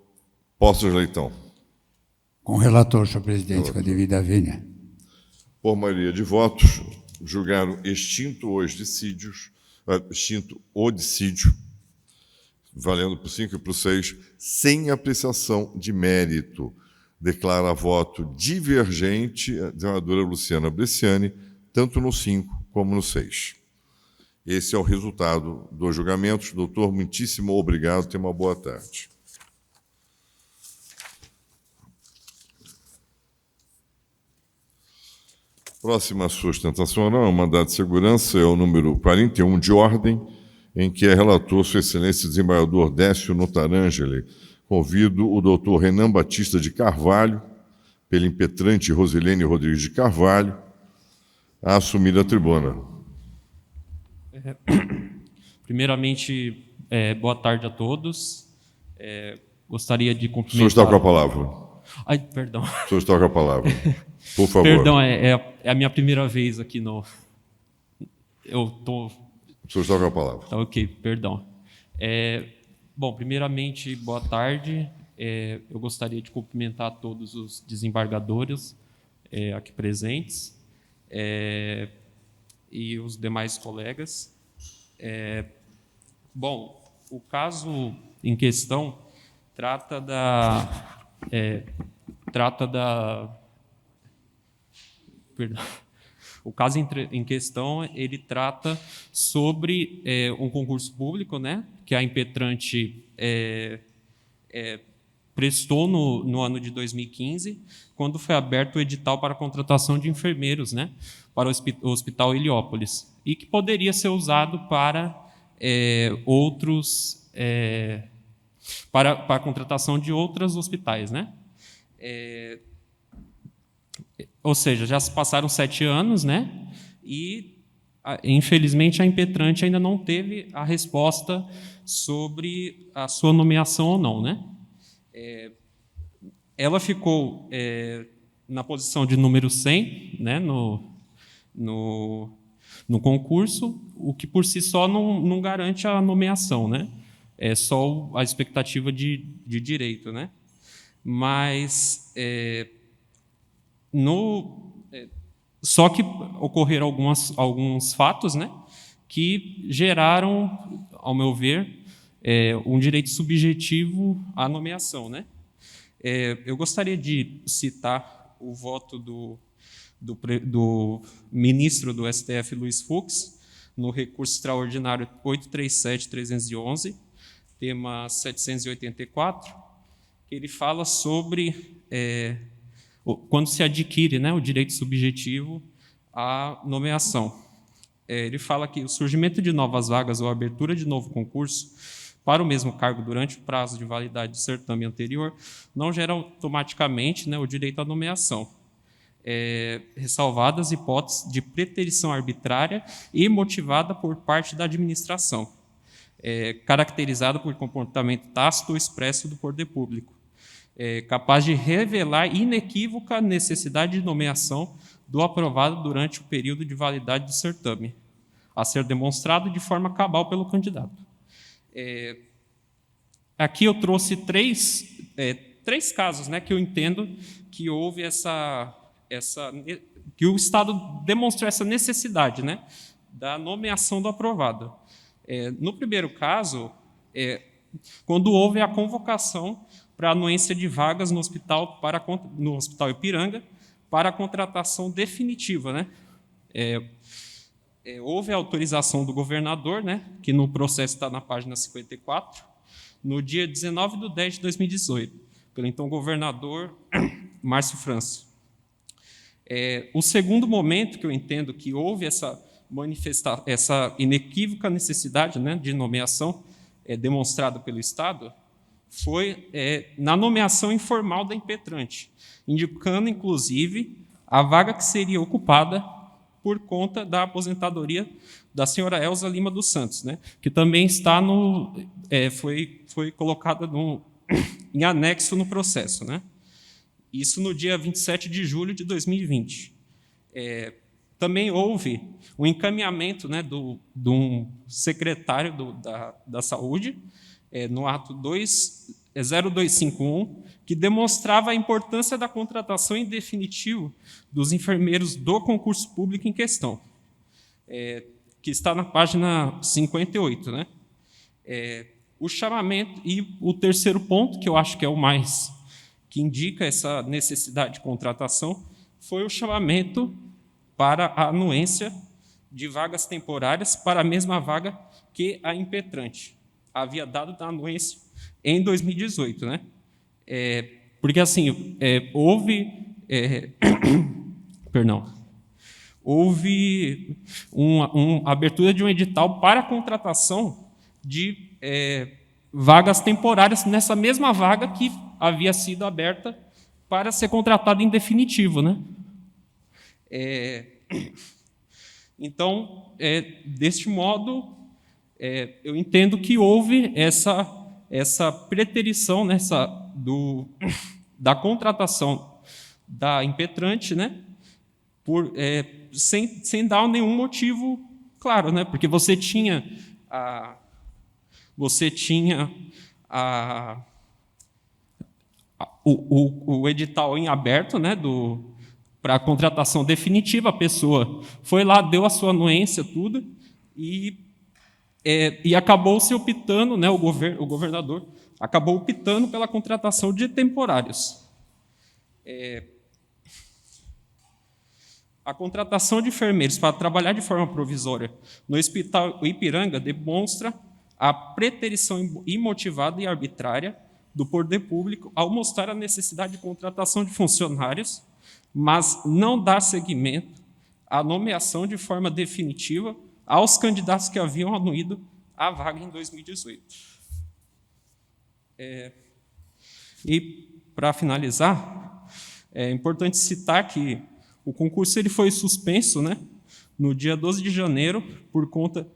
Poços Leitão. Com o relator, senhor presidente, com a devida vênia. Por maioria de votos, julgaram extinto o dissídio, valendo por 5 e por 6, sem apreciação de mérito. Declara voto divergente a desembargadora Luciana Bresciani, tanto no 5 como no 6. Esse é o resultado dos julgamentos. Doutor, muitíssimo obrigado. Tenha uma boa tarde. Próxima sustentação oral é o mandado de segurança, é o número 41 de ordem, em que é relator Sua Excelência Desembargador Décio Notarangeli. Convido o doutor Renan Batista de Carvalho, pela impetrante Rosilene Rodrigues de Carvalho, a assumir a tribuna. Primeiramente, boa tarde a todos. Gostaria de cumprimentar... O senhor está com a palavra. Ai, perdão. O senhor está com a palavra. Por favor. Perdão, é a minha primeira vez aqui no... O senhor está com a palavra. Tá, ok, perdão. Bom, primeiramente, boa tarde. Eu gostaria de cumprimentar todos os desembargadores aqui presentes e os demais colegas. Bom, o caso em questão trata perdão. O caso em questão, ele trata sobre um concurso público, né, que a impetrante prestou no ano de 2015, quando foi aberto o edital para a contratação de enfermeiros, né, para o Hospital Heliópolis, e que poderia ser usado para para a contratação de outros hospitais, né? Ou seja, já se passaram 7 anos, né? E, infelizmente, a impetrante ainda não teve a resposta sobre a sua nomeação ou não, né? Ela ficou na posição de número 100, né? No concurso, o que por si só não garante a nomeação, né? É só a expectativa de direito, né? Mas só que ocorreram alguns fatos, né, que geraram, ao meu ver, um direito subjetivo à nomeação, né? Eu gostaria de citar o voto do ministro do STF, Luiz Fux, no recurso extraordinário 837-311, tema 784, que ele fala sobre quando se adquire, né, o direito subjetivo à nomeação. Ele fala que o surgimento de novas vagas ou a abertura de novo concurso para o mesmo cargo durante o prazo de validade do certame anterior não gera automaticamente, né, o direito à nomeação, ressalvadas hipóteses de preterição arbitrária e motivada por parte da administração, caracterizada por comportamento tácito ou expresso do poder público, capaz de revelar inequívoca necessidade de nomeação do aprovado durante o período de validade do certame, a ser demonstrado de forma cabal pelo candidato. Aqui eu trouxe três casos, né, que eu entendo que houve que o Estado demonstrou essa necessidade, né, da nomeação do aprovado. No primeiro caso, quando houve a convocação para a anuência de vagas no Hospital Ipiranga para a contratação definitiva, né? Houve a autorização do governador, né, que no processo está na página 54, no dia 19/10/2018, pelo então governador Márcio França. O segundo momento que eu entendo que houve essa inequívoca necessidade, né, de nomeação demonstrada pelo Estado foi na nomeação informal da impetrante, indicando, inclusive, a vaga que seria ocupada por conta da aposentadoria da senhora Elza Lima dos Santos, né, que também está foi colocada em anexo no processo, né? Isso no dia 27 de julho de 2020. também houve um encaminhamento, né, de um secretário da Saúde, no ato 0251, que demonstrava a importância da contratação em definitivo dos enfermeiros do concurso público em questão, que está na página 58. Né? O chamamento, e o terceiro ponto, que eu acho que é o mais que indica essa necessidade de contratação, foi o chamamento para a anuência de vagas temporárias para a mesma vaga que a impetrante havia dado da anuência em 2018. Né? Porque, assim, houve uma abertura de um edital para a contratação de vagas temporárias nessa mesma vaga que havia sido aberta para ser contratada em definitivo. Né? Então, deste modo, eu entendo que houve essa preterição da contratação da impetrante, né, sem dar nenhum motivo claro, né, porque você tinha o edital em aberto, né, para a contratação definitiva. A pessoa foi lá, deu a sua anuência, tudo, e acabou se optando, né, o governador acabou optando pela contratação de temporários. A contratação de enfermeiros para trabalhar de forma provisória no Hospital Ipiranga demonstra a preterição imotivada e arbitrária do poder público ao mostrar a necessidade de contratação de funcionários, mas não dar seguimento à nomeação de forma definitiva aos candidatos que haviam anuído a vaga em 2018. E, para finalizar, é importante citar que o concurso ele foi suspenso, né, no dia 12 de janeiro, por conta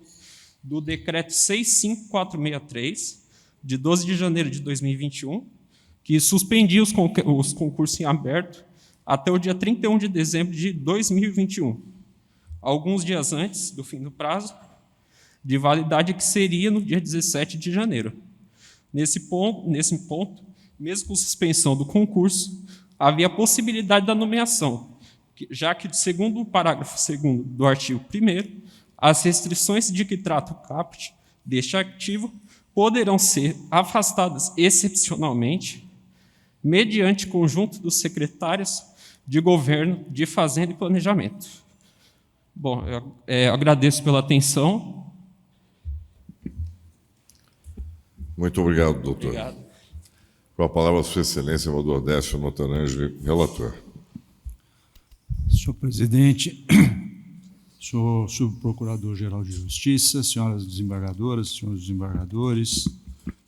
do decreto 65463, de 12 de janeiro de 2021, que suspendia os concursos em aberto até o dia 31 de dezembro de 2021, alguns dias antes do fim do prazo de validade, que seria no dia 17 de janeiro. Nesse ponto, mesmo com suspensão do concurso, havia a possibilidade da nomeação, já que, segundo o parágrafo 2º do artigo 1º, as restrições de que trata o caput deste artigo poderão ser afastadas excepcionalmente mediante conjunto dos secretários de Governo, de Fazenda e Planejamento. Bom, eu agradeço pela atenção. Muito obrigado, doutor. Obrigado. Com a palavra, Sua Excelência, Valdir Décio Montanangeli, relator. Senhor presidente, senhor subprocurador-geral de Justiça, senhoras desembargadoras, senhores desembargadores,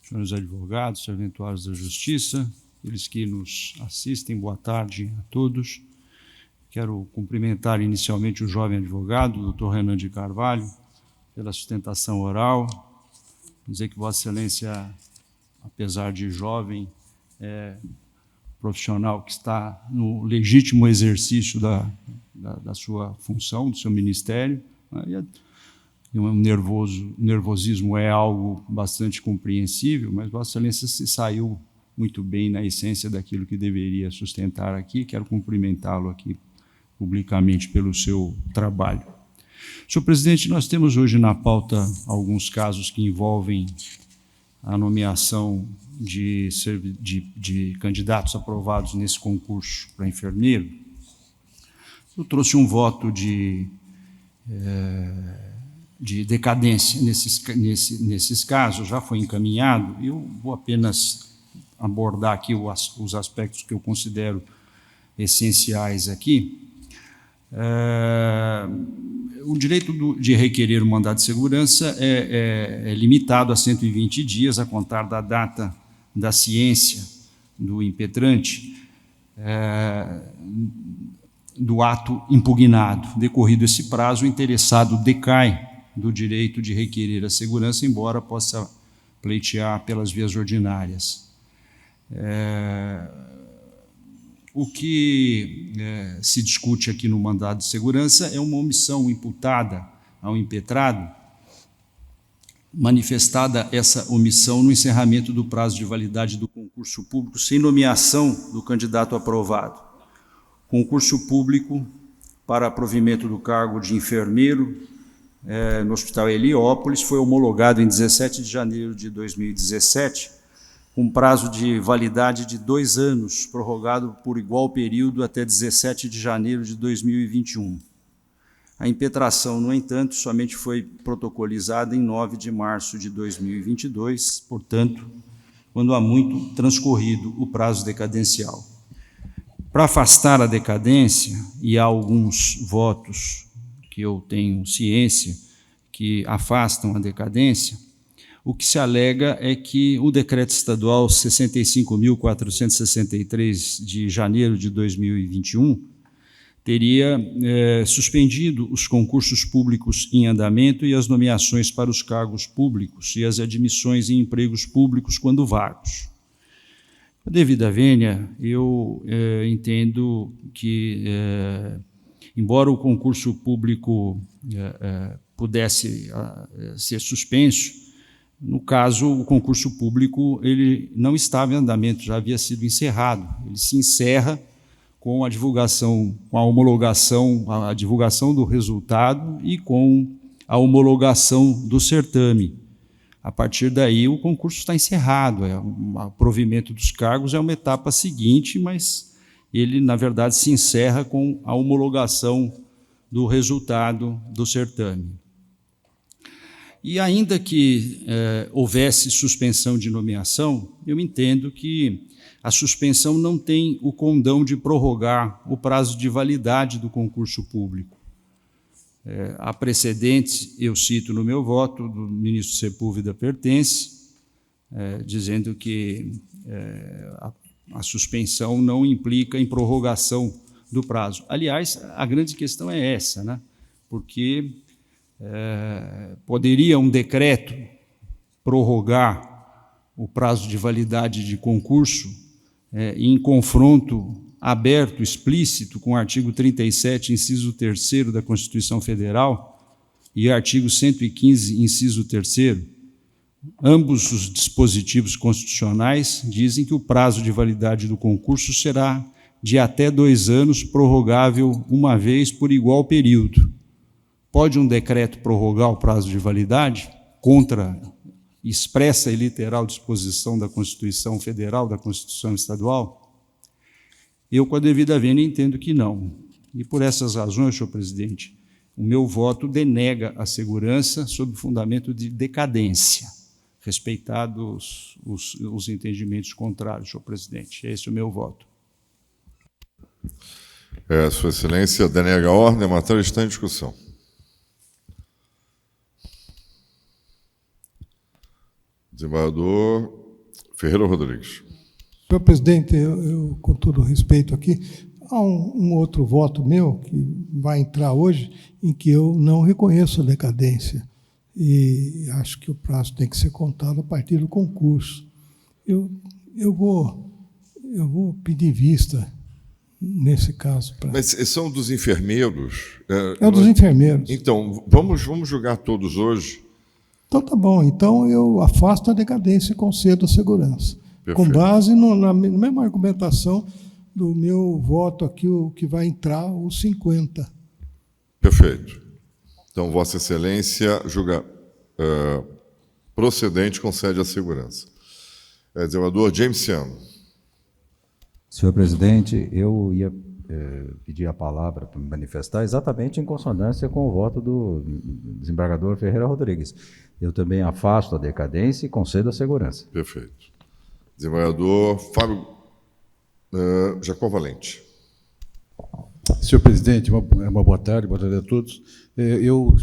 senhores advogados, serventuários da Justiça, aqueles que nos assistem, boa tarde a todos. Quero cumprimentar inicialmente o jovem advogado, o doutor Renan de Carvalho, pela sustentação oral. Dizer que Vossa Excelência, apesar de jovem, é profissional que está no legítimo exercício da sua função, do seu ministério. E um nervosismo é algo bastante compreensível, mas Vossa Excelência se saiu muito bem na essência daquilo que deveria sustentar aqui. Quero cumprimentá-lo aqui publicamente pelo seu trabalho. Senhor presidente, nós temos hoje na pauta alguns casos que envolvem a nomeação de candidatos aprovados nesse concurso para enfermeiro. Eu trouxe um voto de decadência nesses casos, já foi encaminhado. Eu vou apenas abordar aqui os aspectos que eu considero essenciais aqui. O direito de requerer o mandado de segurança é limitado a 120 dias a contar da data da ciência do impetrante do ato impugnado. Decorrido esse prazo, o interessado decai do direito de requerer a segurança, embora possa pleitear pelas vias ordinárias. o que se discute aqui no mandado de segurança é uma omissão imputada ao impetrado, manifestada essa omissão no encerramento do prazo de validade do concurso público sem nomeação do candidato aprovado. Concurso público para provimento do cargo de enfermeiro no Hospital Heliópolis foi homologado em 17 de janeiro de 2017, com prazo de validade de 2 anos, prorrogado por igual período até 17 de janeiro de 2021. A impetração, no entanto, somente foi protocolizada em 9 de março de 2022, portanto, quando há muito transcorrido o prazo decadencial. Para afastar a decadência, e há alguns votos que eu tenho ciência que afastam a decadência, o que se alega é que o Decreto Estadual 65.463 de janeiro de 2021 teria suspendido os concursos públicos em andamento e as nomeações para os cargos públicos e as admissões em empregos públicos quando vagos. Devida vênia, eu entendo que, embora o concurso público pudesse ser suspenso, no caso, o concurso público ele não estava em andamento, já havia sido encerrado. Ele se encerra com a divulgação, com a homologação, a divulgação do resultado e com a homologação do certame. A partir daí, o concurso está encerrado. O provimento dos cargos é uma etapa seguinte, mas ele, na verdade, se encerra com a homologação do resultado do certame. E ainda que houvesse suspensão de nomeação, eu entendo que a suspensão não tem o condão de prorrogar o prazo de validade do concurso público. Há precedentes, eu cito no meu voto, do ministro Sepúlveda Pertence, dizendo que a suspensão não implica em prorrogação do prazo. Aliás, a grande questão é essa, né? Porque poderia um decreto prorrogar o prazo de validade de concurso em confronto aberto, explícito, com o artigo 37, inciso 3º da Constituição Federal e artigo 115, inciso 3º. Ambos os dispositivos constitucionais dizem que o prazo de validade do concurso será de até 2 anos, prorrogável uma vez por igual período. Pode um decreto prorrogar o prazo de validade contra expressa e literal disposição da Constituição Federal, da Constituição Estadual? Eu, com a devida vênia, entendo que não. E por essas razões, senhor presidente, o meu voto denega a segurança sob fundamento de decadência, respeitados os entendimentos contrários, senhor presidente. Esse é o meu voto. Sua Excelência denega a ordem, a matéria está em discussão. Desembargador Ferreira Rodrigues. Senhor presidente, eu com todo respeito aqui, há um outro voto meu que vai entrar hoje em que eu não reconheço a decadência e acho que o prazo tem que ser contado a partir do concurso. Eu vou pedir vista nesse caso. Mas são dos enfermeiros? É dos enfermeiros. Então, vamos julgar todos hoje? Então, tá bom. Então, eu afasto a decadência e concedo a segurança. Perfeito. Com base na mesma argumentação do meu voto aqui, o que vai entrar, os 50. Perfeito. Então, Vossa Excelência julga procedente, concede a segurança. Desembargador James Ciano. Senhor presidente, eu ia pedir a palavra para me manifestar exatamente em consonância com o voto do desembargador Ferreira Rodrigues. Eu também afasto a decadência e concedo a segurança. Perfeito. Desembargador Fábio Jacó Valente. Senhor presidente, uma boa tarde a todos. Eu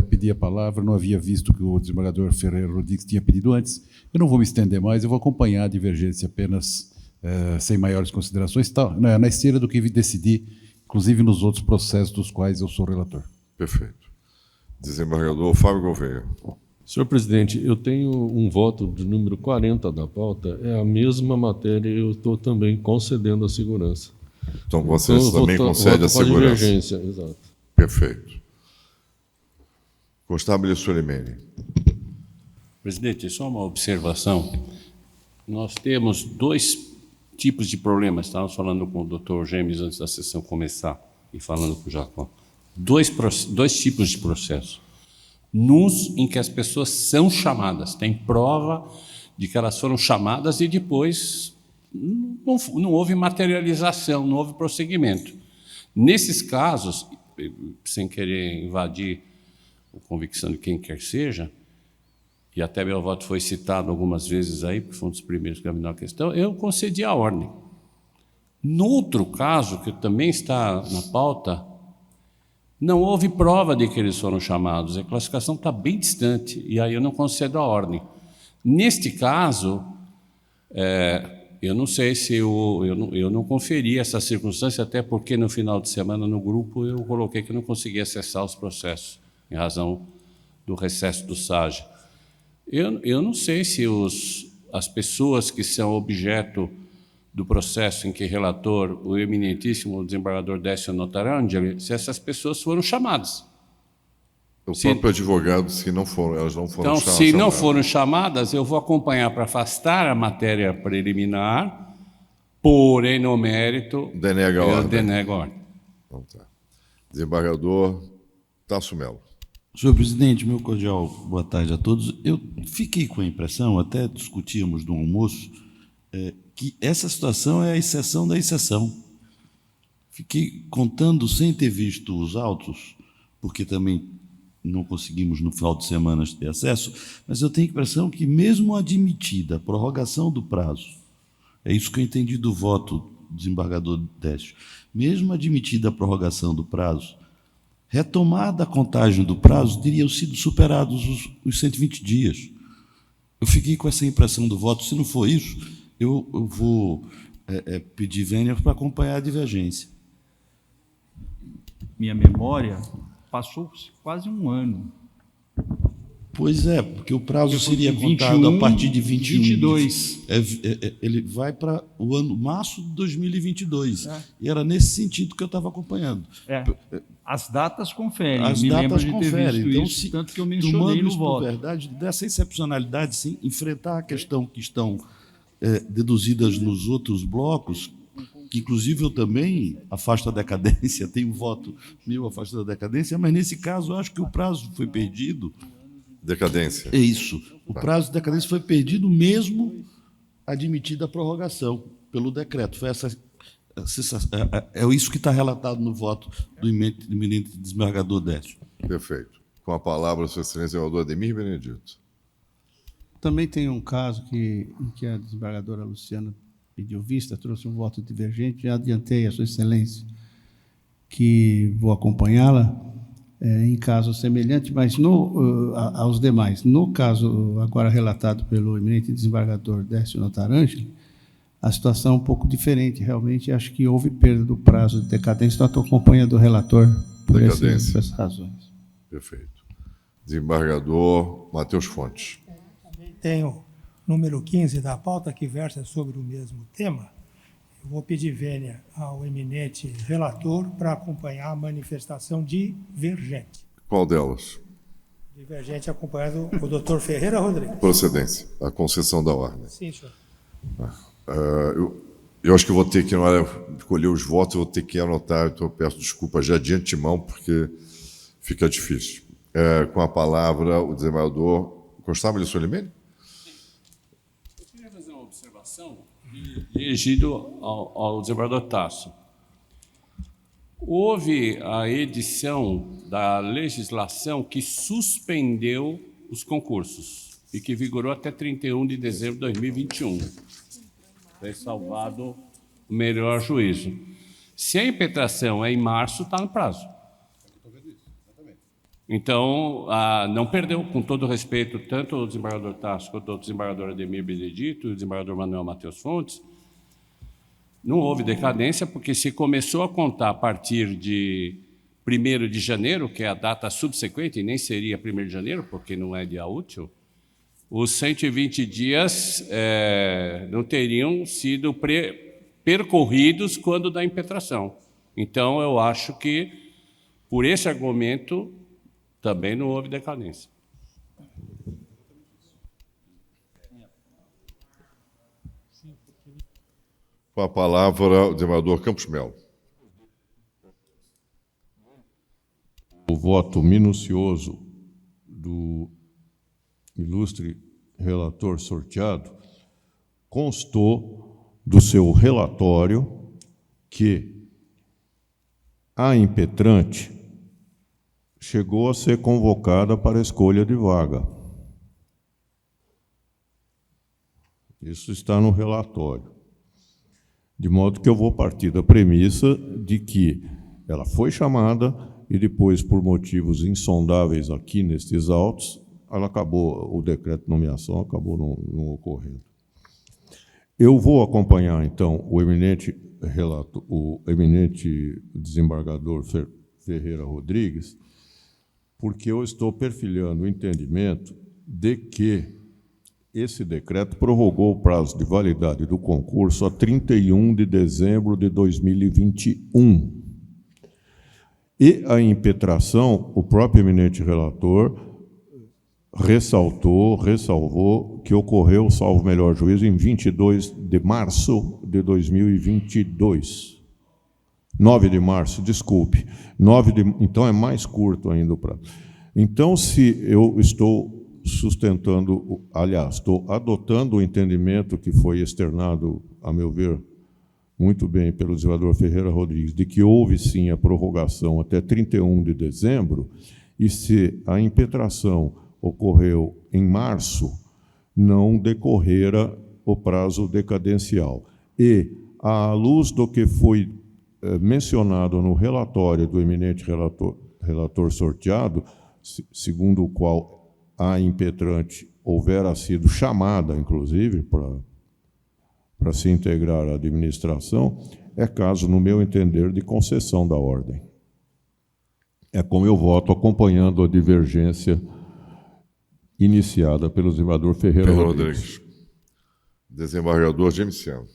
pedi a palavra, não havia visto que o desembargador Ferreira Rodrigues tinha pedido antes. Eu não vou me estender mais, eu vou acompanhar a divergência apenas sem maiores considerações, na esteira do que decidi, inclusive nos outros processos dos quais eu sou relator. Perfeito. Desembargador Fábio Gouveia. Senhor presidente, eu tenho um voto de número 40 da pauta, é a mesma matéria, eu estou também concedendo a segurança. Então, você também concede a segurança. Divergência, exato. Perfeito. Constável Solimene. Presidente, só uma observação. Nós temos dois tipos de problemas. Estávamos falando com o doutor Gêmeos antes da sessão começar e falando com o Jacó. Dois tipos de processo. Nos em que as pessoas são chamadas, tem prova de que elas foram chamadas e depois não houve materialização, não houve prosseguimento. Nesses casos, sem querer invadir a convicção de quem quer seja, e até meu voto foi citado algumas vezes aí, porque foi um dos primeiros que examinou a questão, eu concedi a ordem. No outro caso, que também está na pauta, não houve prova de que eles foram chamados, a classificação está bem distante, e aí eu não concedo a ordem. Neste caso, eu não sei se eu não conferi essa circunstância, até porque no final de semana no grupo eu coloquei que eu não conseguia acessar os processos, em razão do recesso do SAGE. Eu não sei se as pessoas que são objeto do processo em que relator, o eminentíssimo desembargador Décio Notarangeli, se essas pessoas foram chamadas. O próprio advogado, se não foram, elas não foram então, chamadas. Se não foram chamadas, eu vou acompanhar para afastar a matéria preliminar, porém, no mérito, denega a ordem. Eu denego a ordem. Então, tá. Desembargador Tasso Melo. Senhor presidente, meu cordial boa tarde a todos. Eu fiquei com a impressão, até discutíamos no almoço, que essa situação é a exceção da exceção. Fiquei contando sem ter visto os autos, porque também não conseguimos no final de semana ter acesso, mas eu tenho a impressão que mesmo admitida a prorrogação do prazo, é isso que eu entendi do voto do desembargador Décio, mesmo admitida a prorrogação do prazo, retomada a contagem do prazo, teriam sido superados os 120 dias. Eu fiquei com essa impressão do voto. Se não for isso, eu vou pedir vênia para acompanhar a divergência. Minha memória passou quase um ano. Pois é, porque o prazo Porque seria 21, contado a partir de 21. 22. Ele vai para o ano março de 2022. E era nesse sentido que eu estava acompanhando. As datas conferem. As me datas lembro conferem. De ter visto Então, isso, tanto que eu mencionei no isso voto. por verdade, dessa excepcionalidade, sim, enfrentar a questão que estão deduzidas nos outros blocos, que inclusive eu também afasto a decadência, tenho um voto meu afastando a decadência, mas nesse caso eu acho que o prazo foi perdido. Decadência. É isso. O prazo de decadência foi perdido mesmo admitida a prorrogação pelo decreto. Foi é isso que está relatado no voto do eminente desembargador Décio. Perfeito. Com a palavra, Sua Excelência, o Ademir Benedito. Também tem um caso em que a desembargadora Luciana pediu vista, trouxe um voto divergente, já adiantei a Sua Excelência que vou acompanhá-la em caso semelhante, mas aos demais. No caso agora relatado pelo eminente desembargador Décio Notarangeli, a situação é um pouco diferente. Realmente, acho que houve perda do prazo de decadência, então estou acompanhando o relator por essas razões. Perfeito. Desembargador Matheus Fontes. Tenho número 15 da pauta, que versa sobre o mesmo tema. Eu vou pedir vênia ao eminente relator para acompanhar a manifestação divergente. Qual delas? Divergente acompanhado o doutor Ferreira Rodrigues. Procedência. A concessão da ordem. Sim, senhor. Eu acho que vou ter que, na hora de colher os votos, eu vou ter que anotar, então eu peço desculpa já de antemão, porque fica difícil. Com a palavra, o desembargador Constável Solimene. Eu queria fazer uma observação dirigido ao desembargador Tasso. Houve a edição da legislação que suspendeu os concursos e que vigorou até 31 de dezembro de 2021. Foi salvado o melhor juízo. Se a impetração é em março, está no prazo. Então, não perdeu, com todo respeito, tanto o desembargador Tasso quanto o desembargador Ademir Benedito e o desembargador Manuel Matheus Fontes. Não houve decadência, porque se começou a contar a partir de 1º de janeiro, que é a data subsequente, e nem seria 1º de janeiro, porque não é dia útil, os 120 dias não teriam sido percorridos quando da impetração. Então, eu acho que, por esse argumento, também não houve decadência. Com a palavra, o desembargador Campos Melo. O voto minucioso do ilustre relator sorteado constou do seu relatório que a impetrante chegou a ser convocada para a escolha de vaga. Isso está no relatório. De modo que eu vou partir da premissa de que ela foi chamada e depois, por motivos insondáveis aqui nestes autos, ela acabou, o decreto de nomeação acabou não ocorrendo. Eu vou acompanhar, então, o eminente desembargador Ferreira Rodrigues, porque eu estou perfilhando o entendimento de que esse decreto prorrogou o prazo de validade do concurso a 31 de dezembro de 2021. E a impetração, o próprio eminente relator ressalvou que ocorreu, salvo melhor juízo, em 22 de março de 2022. 9 de março, desculpe. Então é mais curto ainda o prazo. Então, se eu estou sustentando, aliás, estou adotando o entendimento que foi externado, a meu ver, muito bem pelo desembargador Ferreira Rodrigues, de que houve sim a prorrogação até 31 de dezembro, e se a impetração ocorreu em março, não decorrera o prazo decadencial. E, à luz do que foi mencionado no relatório do eminente relator sorteado, segundo o qual a impetrante houvera sido chamada, inclusive, para se integrar à administração, é caso, no meu entender, de concessão da ordem. É como eu voto acompanhando a divergência iniciada pelo desembargador Ferreira Rodrigues. Desembargador Gemiciano.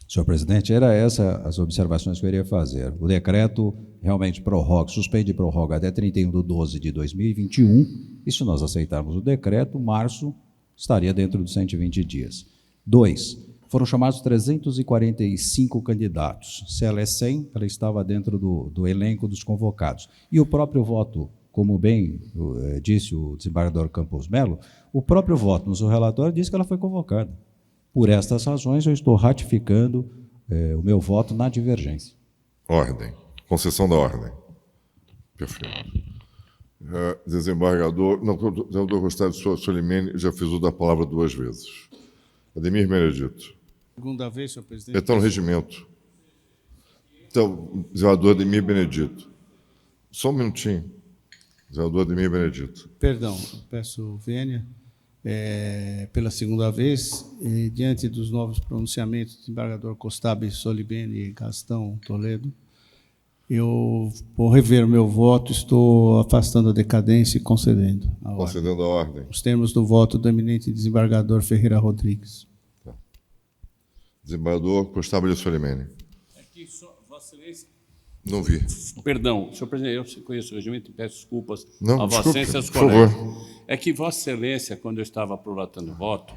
Senhor presidente, era essas as observações que eu iria fazer. O decreto realmente prorroga, suspende e prorroga até 31 de 12 de 2021, e se nós aceitarmos o decreto, março estaria dentro dos 120 dias. 2. Foram chamados 345 candidatos. Se ela é 100, ela estava dentro do elenco dos convocados. E o próprio voto, como bem disse o desembargador Campos Melo, o próprio voto no seu relatório diz que ela foi convocada. Por estas razões, eu estou ratificando o meu voto na divergência. Ordem. Concessão da ordem. Perfeito. Desembargador... Não, desembargador Gustavo Solimene, já fiz uso da palavra 2 vezes. Ademir Benedito. Segunda vez, senhor presidente. Está no regimento. Então, desembargador Ademir Benedito. Só um minutinho. Desembargador Ademir Benedito. Perdão, peço vênia. Pela segunda vez, diante dos novos pronunciamentos do desembargador Costabe Solimene e Gastão Toledo, eu vou rever o meu voto, estou afastando a decadência e concedendo a ordem. Concedendo a ordem. Os termos do voto do eminente desembargador Ferreira Rodrigues. Tá. Desembargador Costabe Solimene. Aqui, Vossa Excelência. Não vi. Perdão, senhor presidente, eu conheço o regimento e peço desculpas não, a Vossa Excelência e aos colegas. É que Vossa Excelência, quando eu estava prolatando o voto,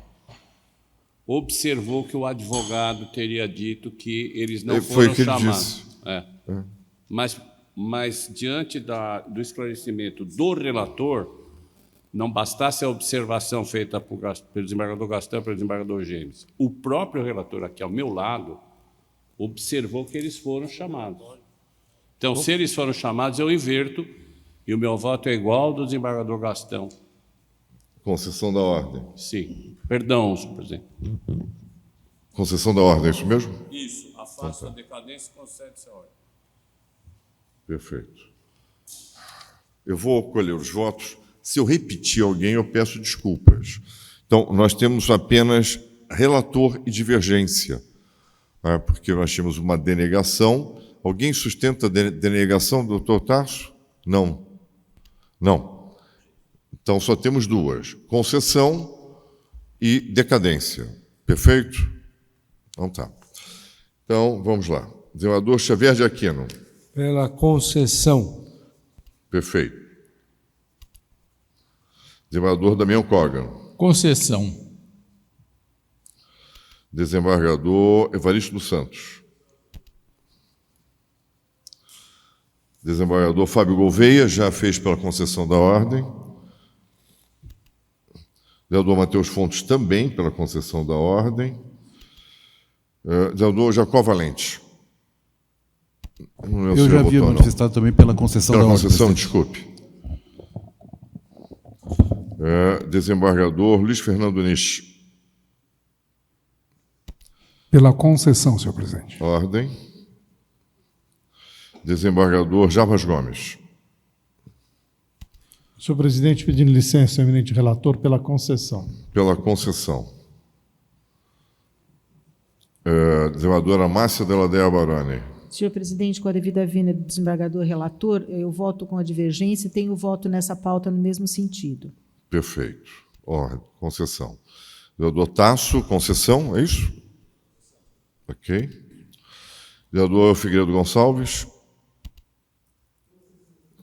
observou que o advogado teria dito que eles não foram chamados. Mas diante do esclarecimento do relator, não bastasse a observação feita pelo desembargador Gastão e pelo desembargador Gêmeos. O próprio relator, aqui ao meu lado, observou que eles foram chamados. Então, se eles foram chamados, eu inverto, e o meu voto é igual ao do desembargador Gastão. Concessão da ordem. Sim. Perdão, senhor presidente. Concessão da ordem, é isso mesmo? Isso. Afasta a decadência e concede-se a ordem. Perfeito. Eu vou colher os votos. Se eu repetir alguém, eu peço desculpas. Então, nós temos apenas relator e divergência, porque nós tínhamos uma denegação. Alguém sustenta a denegação, doutor Tarso? Não. Não. Então, só temos 2. Concessão e decadência. Perfeito? Então tá. Então, vamos lá. Desembargador Xavier de Aquino. Pela concessão. Perfeito. Desembargador Damião Kogan. Concessão. Desembargador Evaristo dos Santos. Desembargador Fábio Gouveia, já fez pela concessão da ordem. Desembargador Matheus Fontes, também pela concessão da ordem. Desembargador Jacó Valente. Eu já havia manifestado também pela concessão da ordem. Pela concessão, desculpe. Desembargador Luiz Fernando Nisch. Pela concessão, senhor presidente. Ordem. Desembargador Jarbas Gomes. Senhor presidente, pedindo licença, eminente relator, pela concessão. Pela concessão. Desembargadora Márcia Deladea Baroni. Senhor presidente, com a devida vênia do desembargador relator, eu voto com a divergência e tenho voto nessa pauta no mesmo sentido. Perfeito. Ordem, concessão. Desembargador Tasso, concessão, é isso? Ok. Desembargador Figueiredo Gonçalves.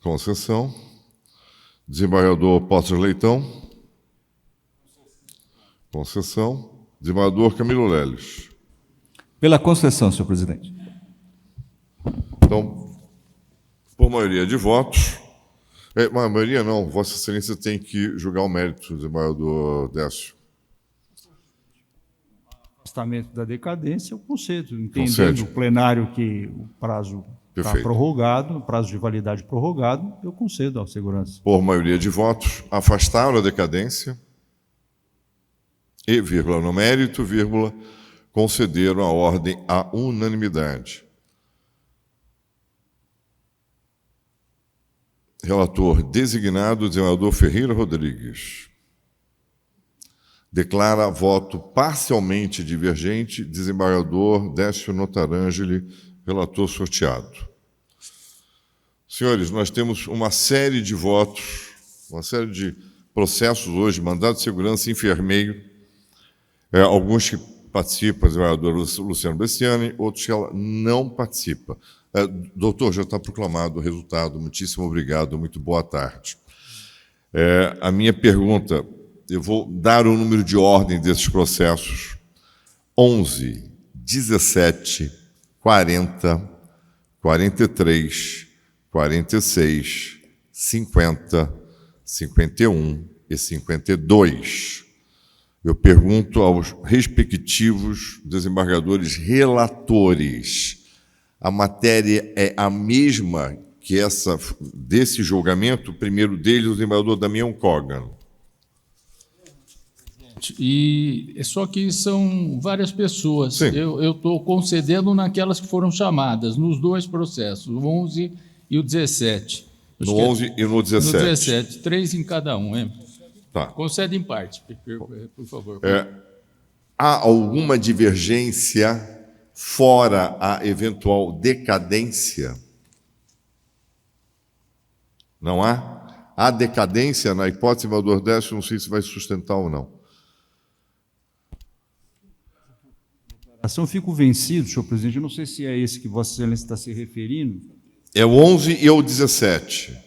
Concessão. Desembargador Potter Leitão. Concessão. Desembargador Camilo Leles. Pela concessão, senhor presidente. Então, por maioria de votos... a maioria não, Vossa Excelência tem que julgar o mérito, desembargador Décio. Afastamento da decadência, eu concedo, entendendo o plenário que o prazo está prorrogado, o prazo de validade prorrogado, eu concedo à segurança. Por maioria de votos, afastaram a decadência e, vírgula, no mérito, vírgula, concederam a ordem à unanimidade. Relator designado, desembargador Ferreira Rodrigues. Declara voto parcialmente divergente, desembargador Décio Notarangeli, relator sorteado. Senhores, nós temos uma série de votos, uma série de processos hoje, mandado de segurança, enfermeiro, alguns que participam, desembargador Luciano Bessiani, outros que ela não participa. Doutor, já está proclamado o resultado. Muitíssimo obrigado, muito boa tarde. A minha pergunta, eu vou dar o número de ordem desses processos: 11, 17, 40, 43, 46, 50, 51 e 52. Eu pergunto aos respectivos desembargadores relatores: a matéria é a mesma que essa desse julgamento? O primeiro deles, o desembargador Damião Kogan. E só que são várias pessoas. Eu estou concedendo naquelas que foram chamadas, nos dois processos, o 11 e o 17. No 11 e no 17. No 17, 3 em cada um. Hein? Tá. Concede em parte, por favor. Há alguma divergência fora a eventual decadência? Não há? Há decadência na hipótese, desembargador Décio, não sei se vai sustentar ou não. Eu fico vencido, senhor presidente, eu não sei se é esse que Vossa Excelência está se referindo. É o 11 e o 17.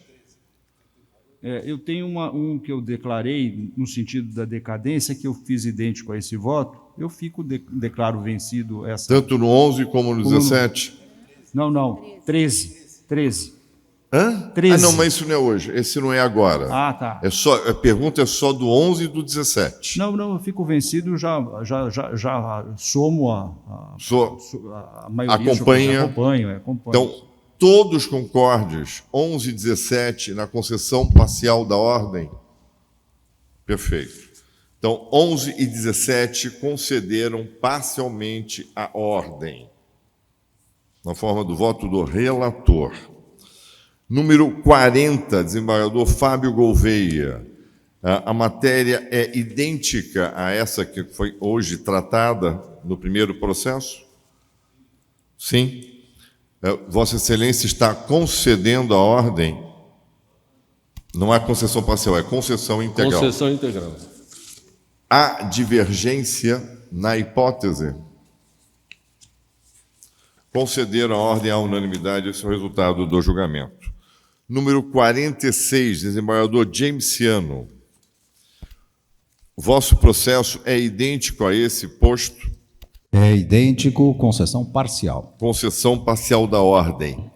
Eu tenho um que eu declarei no sentido da decadência, que eu fiz idêntico a esse voto, eu declaro vencido essa... Tanto no 11 como no 17? Não, 13. Hã? 13. Ah, não, mas isso não é hoje, esse não é agora. Ah, tá. A pergunta é só do 11 e do 17. Não, eu fico vencido, já somo a maioria. Acompanho. Então, todos concordes, 11 e 17, na concessão parcial da ordem? Perfeito. Então, 11 e 17 concederam parcialmente a ordem, na forma do voto do relator. Número 40, desembargador Fábio Gouveia. A matéria é idêntica a essa que foi hoje tratada no primeiro processo? Sim. Vossa Excelência está concedendo a ordem. Não é concessão parcial, é concessão integral. Concessão integral. Há divergência na hipótese? Concederam a ordem à unanimidade, esse é o resultado do julgamento. Número 46, desembargador James Ciano. Vosso processo é idêntico a esse posto? É idêntico, concessão parcial. Concessão parcial da ordem.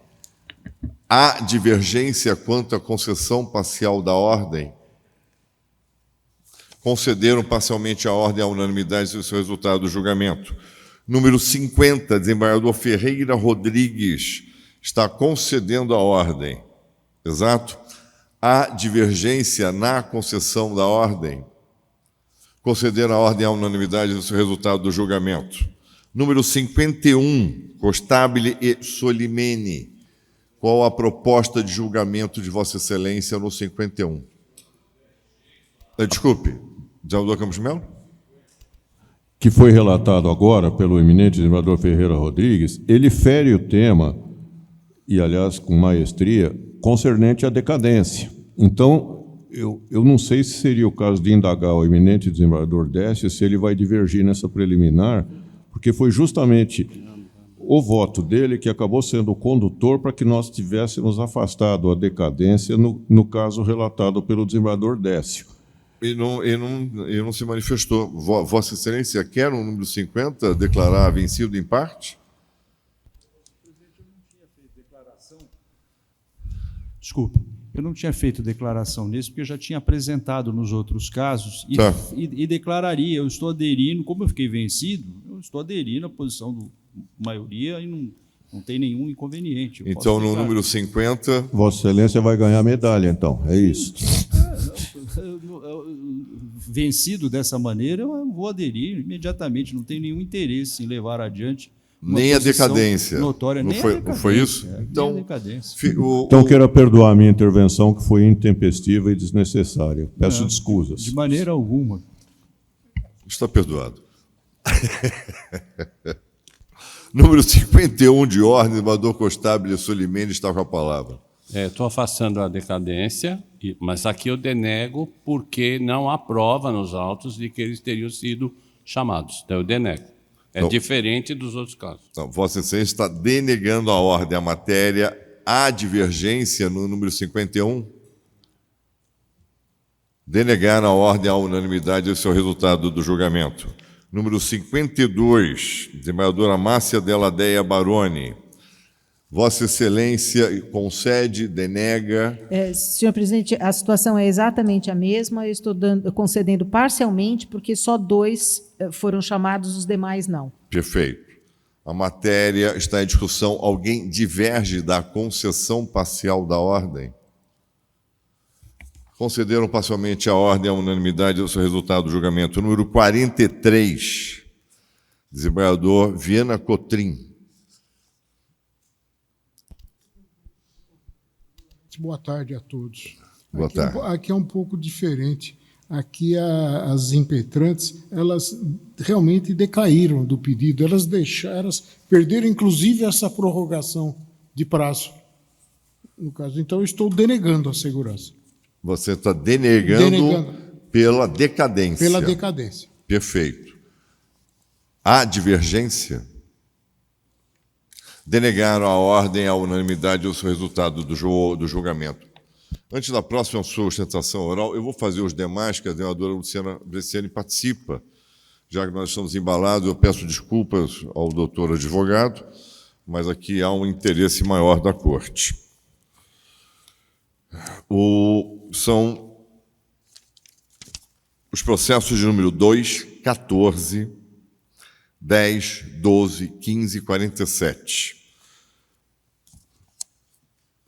Há divergência quanto à concessão parcial da ordem? Concederam parcialmente a ordem à unanimidade, esse é o resultado do julgamento. Número 50, desembargador Ferreira Rodrigues está concedendo a ordem. Exato? Há divergência na concessão da ordem? Concederam a ordem à unanimidade, esse é o resultado do julgamento. Número 51, Costabile e Solimene. Qual a proposta de julgamento de Vossa Excelência no 51? Desculpe, desembargador Campos Melo? Que foi relatado agora pelo eminente desembargador Ferreira Rodrigues, ele fere o tema, e aliás com maestria, concernente à decadência. Então, eu não sei se seria o caso de indagar o eminente desembargador Décio se ele vai divergir nessa preliminar, porque foi justamente o voto dele que acabou sendo o condutor para que nós tivéssemos afastado a decadência no caso relatado pelo desembargador Décio. E não se manifestou. Vossa Excelência quer no número 50 declarar vencido em parte? Desculpe, eu não tinha feito declaração nisso, porque eu já tinha apresentado nos outros casos e declararia. Eu estou aderindo, como eu fiquei vencido, eu estou aderindo à posição da maioria e não tem nenhum inconveniente. Então, no número 50... Vossa Excelência vai ganhar medalha, então, é isso. Vencido dessa maneira, eu vou aderir imediatamente, não tenho nenhum interesse em levar adiante nem a decadência. Notória, não nem foi, a decadência. Não foi isso? Então, nem a decadência. Então, quero perdoar a minha intervenção, que foi intempestiva e desnecessária. Peço desculpas. De maneira alguma. Está perdoado. Número 51 de ordem, desembargador Costabile Solimene está com a palavra. Estou afastando a decadência, mas aqui eu denego porque não há prova nos autos de que eles teriam sido chamados. Então, eu denego. É diferente dos outros casos. Então, Vossa Excelência está denegando a ordem, a matéria. Há divergência no número 51? Denegar a ordem à unanimidade, esse é o resultado do julgamento. Número 52, desembargadora Márcia Della Deia Baroni. Vossa Excelência concede, denega... Senhor presidente, a situação é exatamente a mesma. Eu estou concedendo parcialmente, porque só 2 foram chamados, os demais não. Perfeito. A matéria está em discussão. Alguém diverge da concessão parcial da ordem? Concederam parcialmente a ordem à unanimidade, esse é o resultado do julgamento. Número 43, desembargador Viana Cotrim. Boa tarde a todos. Boa tarde. Aqui é um pouco diferente. Aqui as impetrantes, elas realmente decaíram do pedido, elas perderam inclusive essa prorrogação de prazo, no caso. Então, eu estou denegando a segurança. Você está denegando pela decadência. Pela decadência. Perfeito. Há divergência? Denegaram a ordem à unanimidade, o resultado do julgamento. Antes da próxima sustentação oral, eu vou fazer os demais, que a desembargadora Luciana Bresciani participa. Já que nós estamos embalados, eu peço desculpas ao doutor advogado, mas aqui há um interesse maior da Corte. São os processos de número 2, 14, 10, 12, 15 e 47.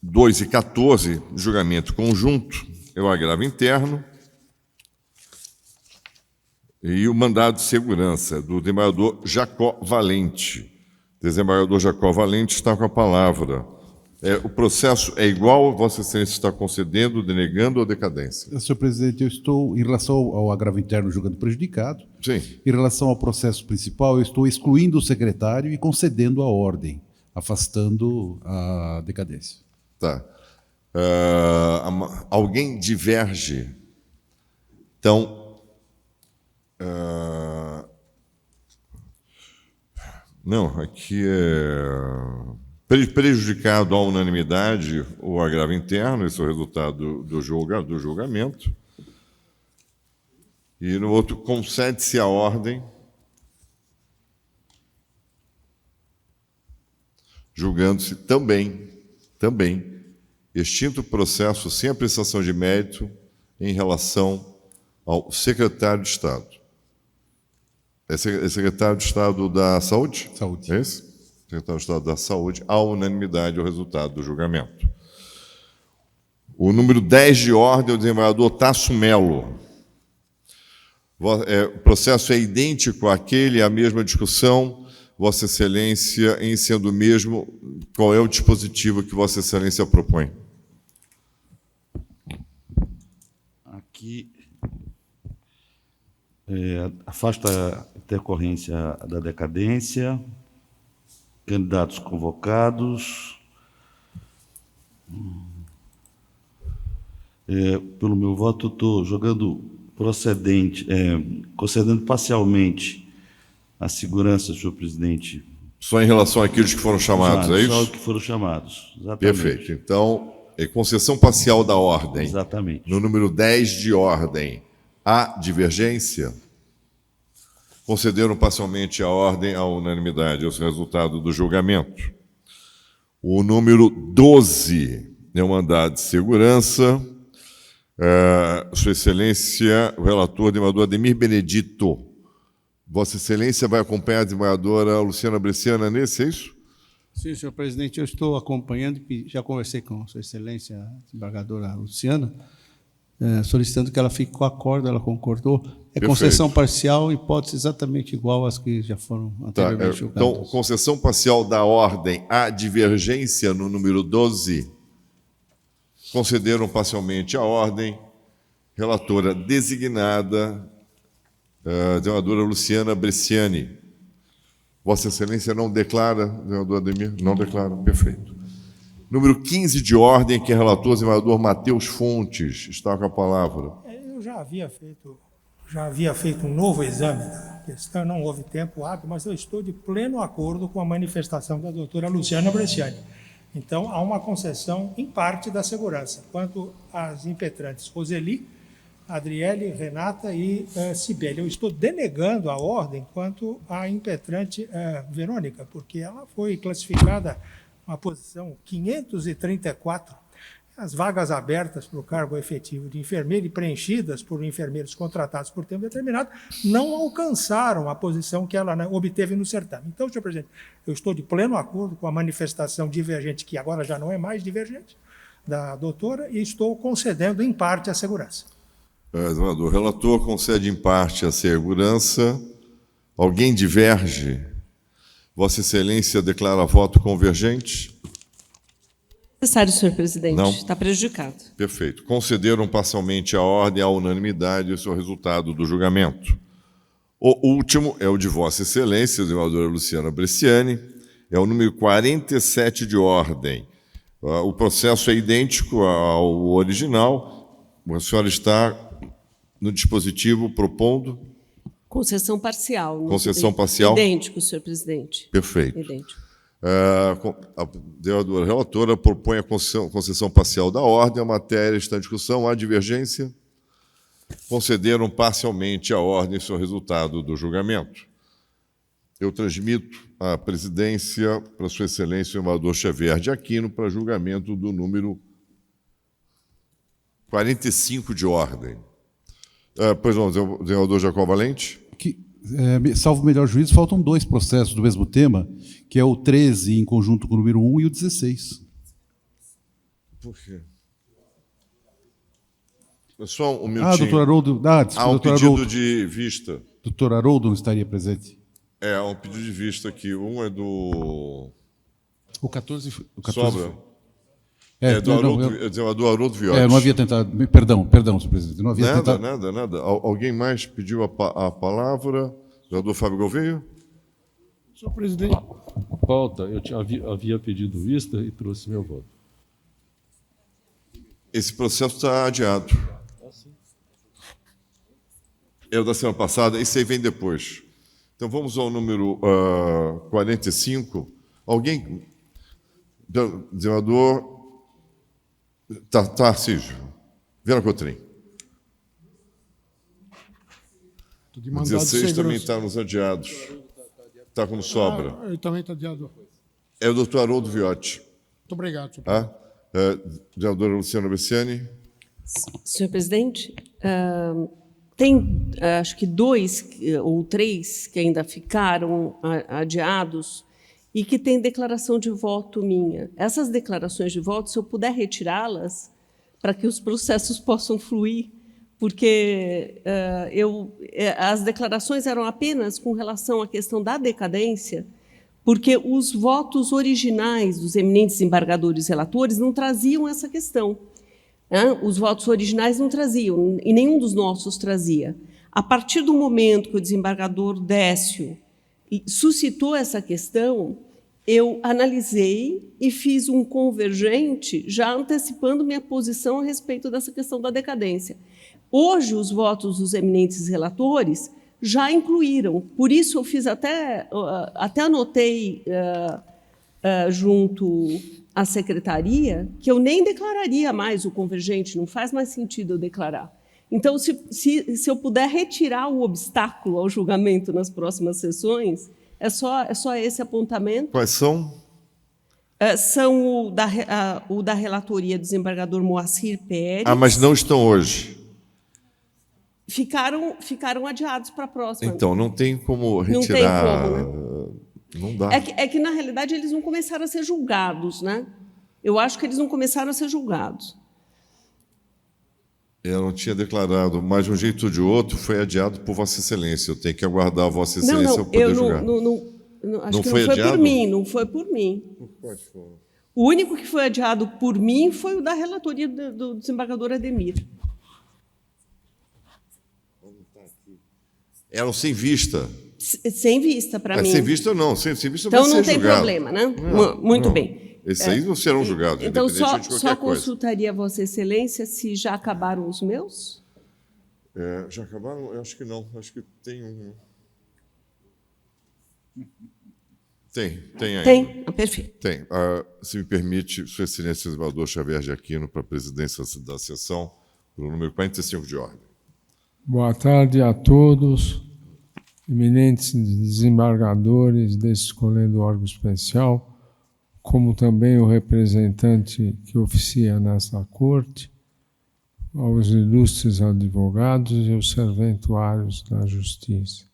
2 e 14, julgamento conjunto, é o agravo interno e o mandado de segurança do desembargador Jacó Valente. O desembargador Jacó Valente está com a palavra. O processo é igual, Vossa Excelência está concedendo, denegando ou decadência? Senhor presidente, eu estou, em relação ao agravo interno julgando prejudicado, sim. Em relação ao processo principal, eu estou excluindo o secretário e concedendo a ordem, afastando a decadência. Tá. Alguém diverge? Então, Não, aqui é prejudicado à unanimidade o agravo interno, esse é o resultado do julgamento. E no outro, concede-se a ordem, julgando-se também, extinto o processo sem apreciação de mérito em relação ao secretário de Estado. É secretário de Estado da Saúde? Saúde. É esse? Secretário de Estado da Saúde, à unanimidade, o resultado do julgamento. O número 10 de ordem, o desembargador Tasso Melo. O processo é idêntico àquele, a mesma discussão. Vossa Excelência, em sendo o mesmo, qual é o dispositivo que Vossa Excelência propõe? Aqui afasta a intercorrência da decadência, candidatos convocados. Pelo meu voto, estou jogando concedendo parcialmente a segurança, senhor presidente. Só em relação àqueles que foram chamados, é isso? Só os que foram chamados, exatamente. Perfeito. Então, concessão parcial da ordem. Exatamente. No número 10 de ordem, há divergência? Concederam parcialmente a ordem à unanimidade, esse é o resultado do julgamento. O número 12 é o mandado de segurança. Sua Excelência, o relator, desembargador Ademir Benedito. Vossa Excelência vai acompanhar a desembargadora Luciana Bresciani nesse, é isso? Sim, senhor presidente, eu estou acompanhando e já conversei com Sua Excelência, a desembargadora Luciana, solicitando que ela fique com o acordo, ela concordou. Perfeito. Concessão parcial, hipótese exatamente igual às que já foram anteriormente julgadas. Então, concessão parcial da ordem, há divergência no número 12. Concederam parcialmente a ordem. Relatora designada, desembargadora Luciana Bresciani. Vossa Excelência não declara, desembargador Ademir? Não declara, perfeito. Número 15 de ordem, que é relator, desembargador Matheus Fontes. Está com a palavra. Eu já havia feito um novo exame da questão, não houve tempo hábil, mas eu estou de pleno acordo com a manifestação da doutora Luciana Bresciani. Então, há uma concessão em parte da segurança. Quanto às impetrantes Roseli, Adriele, Renata e Cibele, eu estou denegando a ordem quanto à impetrante Verônica, porque ela foi classificada na posição 534. As vagas abertas para o cargo efetivo de enfermeiro e preenchidas por enfermeiros contratados por tempo determinado não alcançaram a posição que ela obteve no certame. Então, senhor presidente, eu estou de pleno acordo com a manifestação divergente, que agora já não é mais divergente, da doutora, e estou concedendo em parte a segurança. O relator concede em parte a segurança. Alguém diverge? Vossa Excelência declara voto convergente? Necessário, senhor presidente. Não. Está prejudicado. Perfeito. Concederam parcialmente a ordem à unanimidade, esse é o resultado do julgamento. O último é o de Vossa Excelência, a desembargadora Luciana Bresciani, é o número 47 de ordem. O processo é idêntico ao original. A senhora está no dispositivo propondo? Concessão parcial. Concessão parcial? Idêntico, senhor presidente. Perfeito. Idêntico. A desembargadora relatora propõe a concessão parcial da ordem, a matéria está em discussão, há divergência? Concederam parcialmente a ordem, esse é o resultado do julgamento. Eu transmito a presidência para Sua Excelência, o desembargador Xavier de Aquino, para julgamento do número 45 de ordem. Pois não, desembargador Jacob Valente? Salvo o melhor juízo, faltam 2 processos do mesmo tema, que é o 13 em conjunto com o número 1 e o 16. Por quê? Só um minutinho. Doutor Haroldo... desculpa, há um doutor pedido Haroldo. de vista. Doutor Haroldo não estaria presente? Há um pedido de vista aqui. Um é do... O 14... Sobra. Do desembargador Haroldo Viotti. Eu não havia tentado... Perdão, senhor presidente. Não havia tentado... Nada. Alguém mais pediu a palavra? Desembargador Fábio Gouveia? Senhor presidente, pauta, eu havia pedido vista e trouxe meu voto. Esse processo está adiado. É o da semana passada, esse aí vem depois. Então, vamos ao número 45. Alguém... Desembargador Tarcísio. Vera Cotrim. 16 também está nos adiados. Está como sobra. Ele também está adiado. É o doutor Haroldo Viotti. Muito obrigado, senhor presidente. Vereadora Luciana Bessiani. Senhor presidente, tem acho que 2 ou 3 que ainda ficaram adiados e que tem declaração de voto minha. Essas declarações de voto, se eu puder retirá-las, para que os processos possam fluir, porque as declarações eram apenas com relação à questão da decadência, porque os votos originais dos eminentes desembargadores relatores não traziam essa questão. Os votos originais não traziam, e nenhum dos nossos trazia. A partir do momento que o desembargador Décio suscitou essa questão, eu analisei e fiz um convergente, já antecipando minha posição a respeito dessa questão da decadência. Hoje, os votos dos eminentes relatores já incluíram. Por isso, eu fiz até anotei junto à secretaria que eu nem declararia mais o convergente, não faz mais sentido eu declarar. Então, se eu puder retirar o obstáculo ao julgamento nas próximas sessões, é só esse apontamento. Quais são? São o da relatoria do desembargador Moacir Pérez. Mas não estão hoje. Ficaram adiados para a próxima. Então, não tem como retirar. Não tem como, né? Não dá. É que, na realidade, eles não começaram a ser julgados, né? Eu acho que eles não começaram a ser julgados. Eu não tinha declarado, mas de um jeito ou de outro foi adiado por Vossa Excelência. Eu tenho que aguardar a Vossa Excelência para poder julgar. Acho que não foi por mim, não foi por mim. O único que foi adiado por mim foi o da relatoria do desembargador Ademir. Eram sem vista. Sem vista, para mim. Sem vista, não. Sem vista então vai ser não tem julgado. problema, né? Não, muito não. bem. Esses aí não serão julgados, então, independentemente de qualquer só coisa. consultaria Vossa Excelência se já acabaram os meus? Já acabaram? Eu acho que não. Acho que tem um... Tem ainda. Tem? Perfeito. Tem. Se me permite, Sua Excelência, desembargador Xavier de Aquino, para a presidência da sessão, pelo número 45 de ordem. Boa tarde a todos, eminentes desembargadores desse escolhendo órgão especial, como também o representante que oficia nessa corte, aos ilustres advogados e os serventuários da Justiça.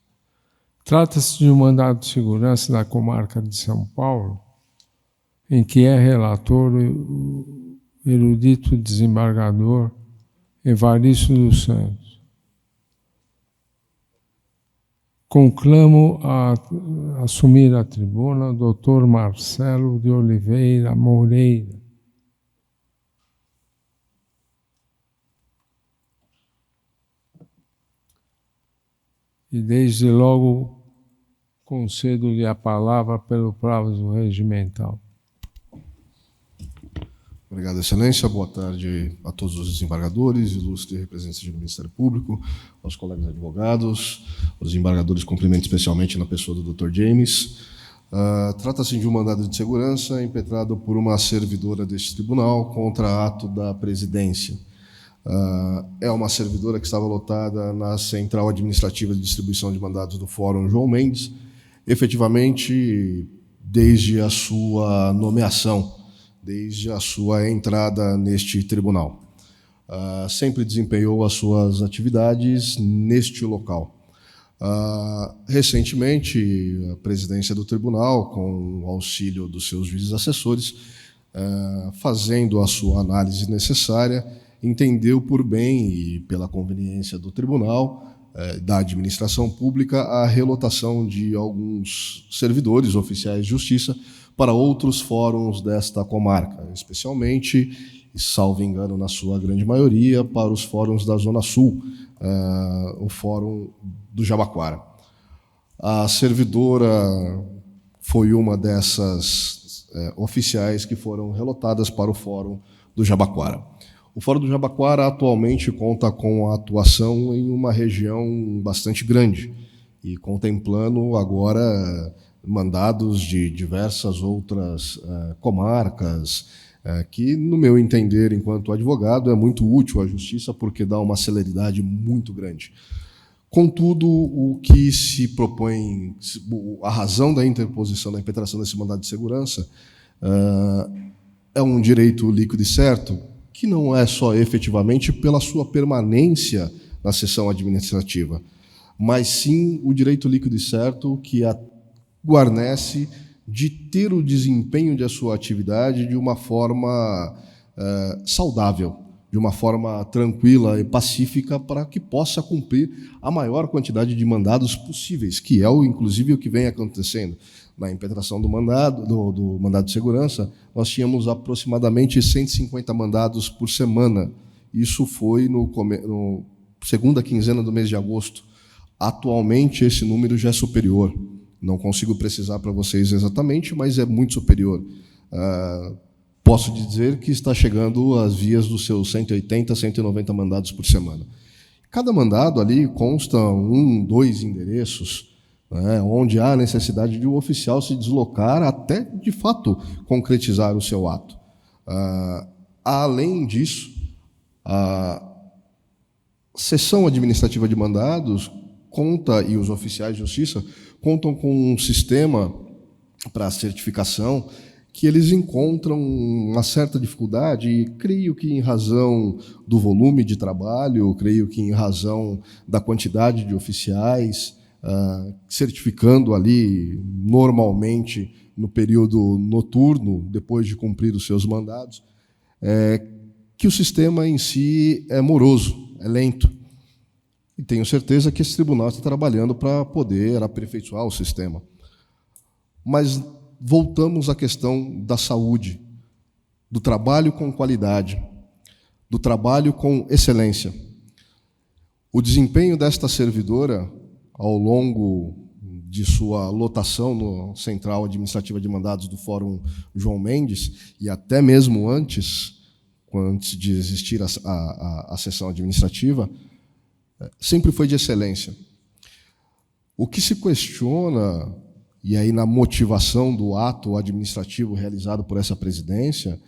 Trata-se de um mandado de segurança da comarca de São Paulo, em que é relator o erudito desembargador Evaristo dos Santos. Conclamo a assumir a tribuna o doutor Marcelo de Oliveira Moreira. E desde logo concedo-lhe a palavra pelo prazo regimental. Obrigado, Excelência. Boa tarde a todos os desembargadores, ilustres representantes do Ministério Público, aos colegas advogados, aos desembargadores, cumprimento especialmente na pessoa do Dr. James. Trata-se de um mandado de segurança impetrado por uma servidora deste tribunal contra ato da presidência. É uma servidora que estava lotada na Central Administrativa de Distribuição de Mandados do Fórum João Mendes, efetivamente desde a sua nomeação, desde a sua entrada neste tribunal. Sempre desempenhou as suas atividades neste local. Recentemente, a presidência do tribunal, com o auxílio dos seus juízes assessores, fazendo a sua análise necessária, entendeu por bem e pela conveniência do tribunal, da administração pública, a relotação de alguns servidores oficiais de justiça para outros fóruns desta comarca, especialmente, salvo engano, na sua grande maioria, para os fóruns da Zona Sul, o Fórum do Jabaquara. A servidora foi uma dessas oficiais que foram relotadas para o Fórum do Jabaquara. O Fórum do Jabaquara atualmente conta com a atuação em uma região bastante grande, e contemplando agora mandados de diversas outras comarcas, que, no meu entender, enquanto advogado, é muito útil à Justiça, porque dá uma celeridade muito grande. Contudo, o que se propõe, a razão da interposição, da impetração desse mandado de segurança, é um direito líquido e certo, que não é só efetivamente pela sua permanência na sessão administrativa, mas sim o direito líquido e certo que a guarnece de ter o desempenho de sua atividade de uma forma saudável, de uma forma tranquila e pacífica, para que possa cumprir a maior quantidade de mandados possíveis, que é, inclusive, o que vem acontecendo. Na impetração do mandado de segurança, nós tínhamos aproximadamente 150 mandados por semana. Isso foi no segunda quinzena do mês de agosto. Atualmente, esse número já é superior. Não consigo precisar para vocês exatamente, mas é muito superior. Posso dizer que está chegando às vias dos seus 180, 190 mandados por semana. Cada mandado ali consta 1, 2 endereços, onde há necessidade de um oficial se deslocar até, de fato, concretizar o seu ato. Além disso, a seção administrativa de mandados conta, e os oficiais de justiça contam com um sistema para certificação que eles encontram uma certa dificuldade, e creio que em razão do volume de trabalho, creio que em razão da quantidade de oficiais, certificando ali normalmente no período noturno, depois de cumprir os seus mandados, que o sistema em si é moroso, é lento. E tenho certeza que esse tribunal está trabalhando para poder aperfeiçoar o sistema. Mas voltamos à questão da saúde, do trabalho com qualidade, do trabalho com excelência. O desempenho desta servidora, ao longo de sua lotação no Central Administrativa de Mandados do Fórum João Mendes, e até mesmo antes de existir a sessão administrativa, sempre foi de excelência. O que se questiona, e aí na motivação do ato administrativo realizado por essa presidência,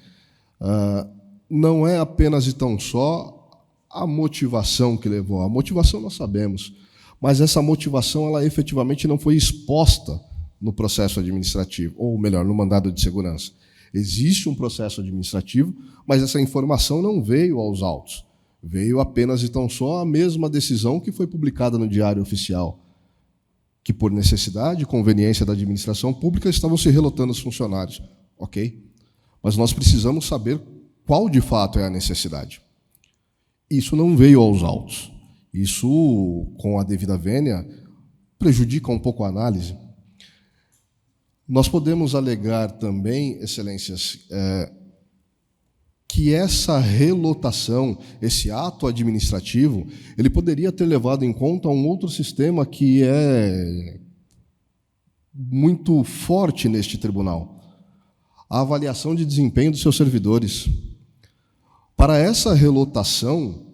não é apenas e tão só a motivação que levou. A motivação nós sabemos, mas essa motivação ela efetivamente não foi exposta no processo administrativo, ou melhor, no mandado de segurança. Existe um processo administrativo, mas essa informação não veio aos autos. Veio apenas e tão só a mesma decisão que foi publicada no Diário Oficial, que por necessidade e conveniência da administração pública estavam se relotando os funcionários. Ok? Mas nós precisamos saber qual de fato é a necessidade. Isso não veio aos autos. Isso, com a devida vênia, prejudica um pouco a análise. Nós podemos alegar também, excelências, que essa relotação, esse ato administrativo, ele poderia ter levado em conta um outro sistema que é muito forte neste tribunal: a avaliação de desempenho dos seus servidores. Para essa relotação,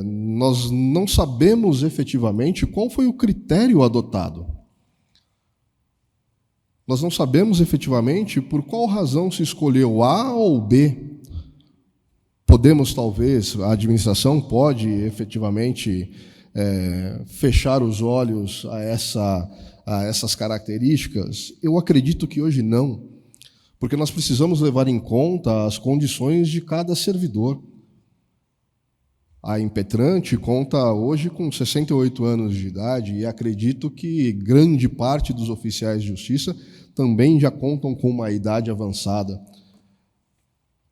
nós não sabemos efetivamente qual foi o critério adotado. Nós não sabemos efetivamente por qual razão se escolheu A ou B. Podemos, talvez, a administração pode efetivamente fechar os olhos a essas características. Eu acredito que hoje não, porque nós precisamos levar em conta as condições de cada servidor. A impetrante conta hoje com 68 anos de idade e acredito que grande parte dos oficiais de justiça também já contam com uma idade avançada.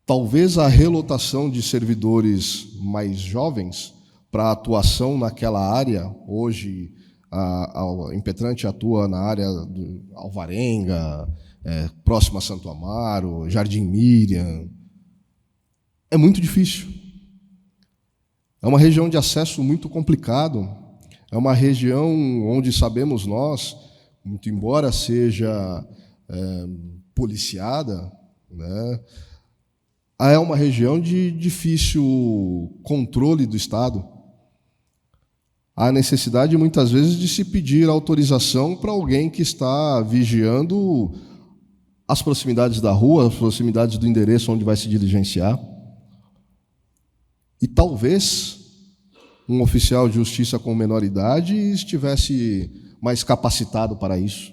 Talvez a relotação de servidores mais jovens para a atuação naquela área, hoje a impetrante atua na área do Alvarenga, próximo a Santo Amaro, Jardim Miriam, é muito difícil. É uma região de acesso muito complicado, é uma região onde sabemos nós, muito embora seja policiada, né, é uma região de difícil controle do Estado. há necessidade, muitas vezes, de se pedir autorização para alguém que está vigiando as proximidades da rua, as proximidades do endereço onde vai se diligenciar. E talvez um oficial de justiça com menor idade estivesse mais capacitado para isso.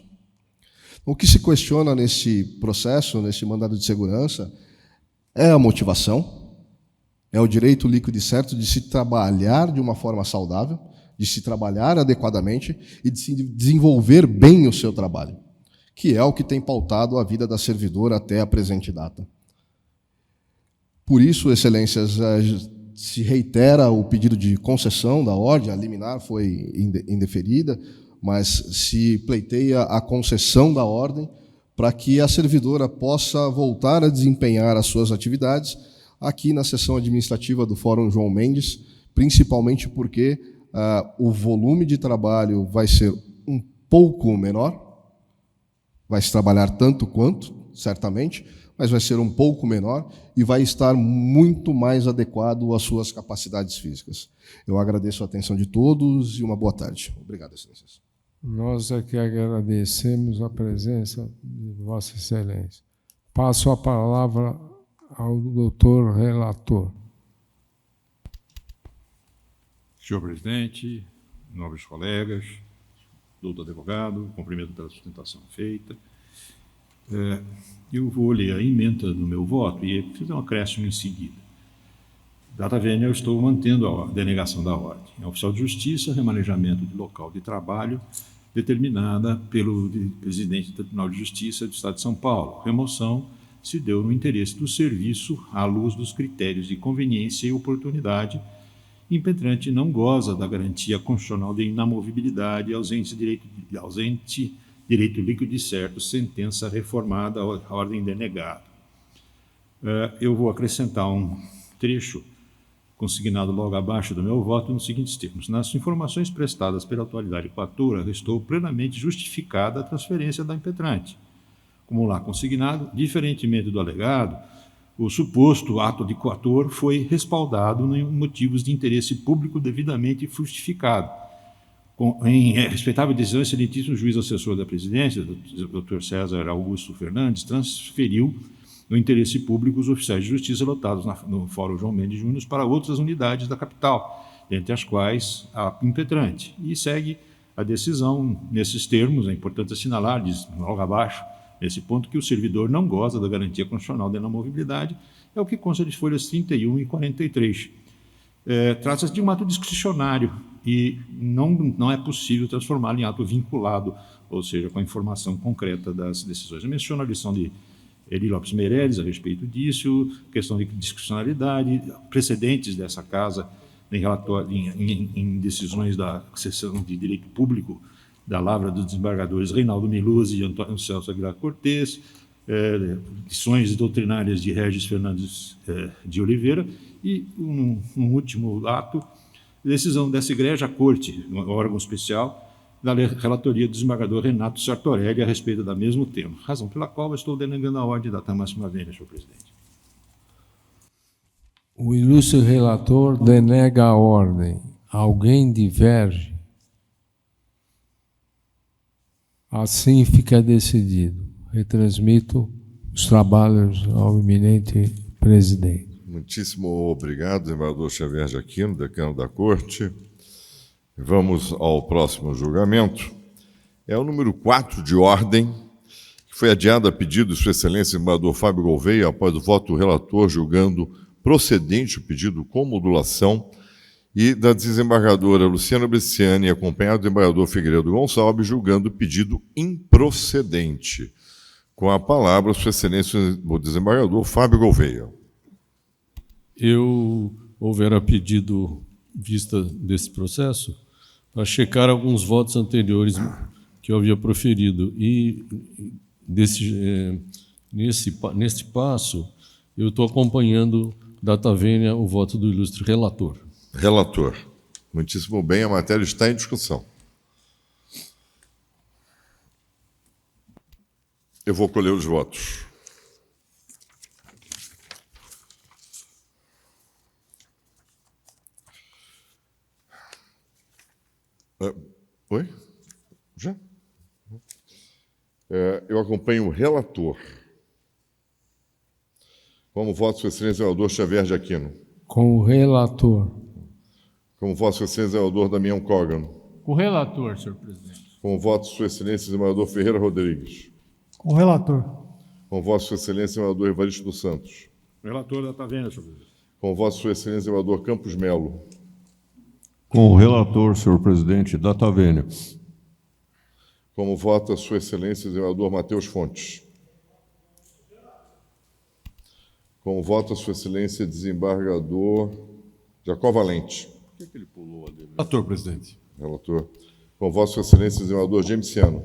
O que se questiona nesse processo, nesse mandado de segurança, é a motivação, é o direito líquido e certo de se trabalhar de uma forma saudável, de se trabalhar adequadamente e de se desenvolver bem o seu trabalho, que é o que tem pautado a vida da servidora até a presente data. Por isso, Excelências, se reitera o pedido de concessão da ordem, a liminar foi indeferida, mas se pleiteia a concessão da ordem para que a servidora possa voltar a desempenhar as suas atividades aqui na seção administrativa do Fórum João Mendes, principalmente porque o volume de trabalho vai ser um pouco menor, vai se trabalhar tanto quanto, certamente, mas vai ser um pouco menor e vai estar muito mais adequado às suas capacidades físicas. Eu agradeço a atenção de todos e uma boa tarde. Obrigado, Excelências. Nós é que agradecemos a presença de Vossa Excelência. Passo a palavra ao doutor relator. Senhor presidente, nobres colegas, doutor advogado, cumprimento pela sustentação feita. Eu vou ler a emenda do meu voto e fazer um acréscimo em seguida. Data vênia, eu estou mantendo a denegação da ordem. É oficial de justiça, remanejamento de local de trabalho determinada pelo presidente do Tribunal de Justiça do Estado de São Paulo. Remoção se deu no interesse do serviço à luz dos critérios de conveniência e oportunidade. Impetrante não goza da garantia constitucional de inamovibilidade, ausente direito líquido e certo, sentença reformada, a ordem denegada. Eu vou acrescentar um trecho consignado logo abaixo do meu voto nos seguintes termos. Nas informações prestadas pela autoridade coatora, restou plenamente justificada a transferência da impetrante. Como lá consignado, diferentemente do alegado, o suposto ato de coator foi respaldado em motivos de interesse público devidamente justificado. Em respeitável decisão, excelentíssimo juiz assessor da presidência, Dr. César Augusto Fernandes, transferiu no interesse público os oficiais de justiça lotados no Fórum João Mendes Júnior para outras unidades da capital, entre as quais a impetrante. E segue a decisão nesses termos, é importante assinalar, diz logo abaixo, nesse ponto, que o servidor não goza da garantia constitucional da inamovibilidade, é o que consta de folhas 31 e 43. Trata-se de um ato discricionário e não é possível transformá-lo em ato vinculado, ou seja, com a informação concreta das decisões. Eu menciono a lição de Eli Lopes Meireles a respeito disso, questão de discricionalidade, precedentes dessa casa em decisões da seção de direito público da Lavra dos desembargadores Reinaldo Miluzzi e Antônio Celso Aguilar Cortes, lições doutrinárias de Regis Fernandes de Oliveira e um último ato, decisão dessa Igreja Corte, um órgão especial, da relatoria do desembargador Renato Sartorelli a respeito do mesmo tema, razão pela qual eu estou denegando a ordem da máxima vênia, senhor presidente. O ilustre relator denega a ordem. Alguém diverge? Assim fica decidido. Retransmito os trabalhos ao eminente presidente. Muitíssimo obrigado, desembargador Xavier de Aquino, decano da Corte. Vamos ao próximo julgamento. É o número 4 de ordem, que foi adiado a pedido de Sua Excelência, desembargador Fábio Gouveia, após o voto do relator julgando procedente o pedido com modulação, e da desembargadora Luciana Bresciani, acompanhado do desembargador Figueiredo Gonçalves, julgando o pedido improcedente. Com a palavra, Sua Excelência, o desembargador Fábio Gouveia. Eu, houver a pedido vista desse processo, para checar alguns votos anteriores que eu havia proferido. E neste passo, eu estou acompanhando, data vênia, o voto do ilustre relator. Relator. Muitíssimo bem, a matéria está em discussão. Eu vou colher os votos. Oi? Já? Eu acompanho o relator. Como voto, Sua Excelência, senador Xavier de Aquino. Com o relator. Como voto, Sua Excelência, senador Damião Cogan. Com o relator, senhor presidente. Com voto, Sua Excelência, senador Ferreira Rodrigues. Com o relator. Com voto, Sua Excelência, senador Evaristo dos Santos. Relator da Taverna, senhor presidente. Com voto, Sua Excelência, senador Campos Melo. Com o relator, senhor presidente, da Taverna. Como vota Sua Excelência, senador Matheus Fontes. Como vota Sua Excelência, desembargador Jacó Valente. Por que ele pulou a dele? Relator, presidente. Relator. Com voto Sua Excelência, desembargador Gemiciano.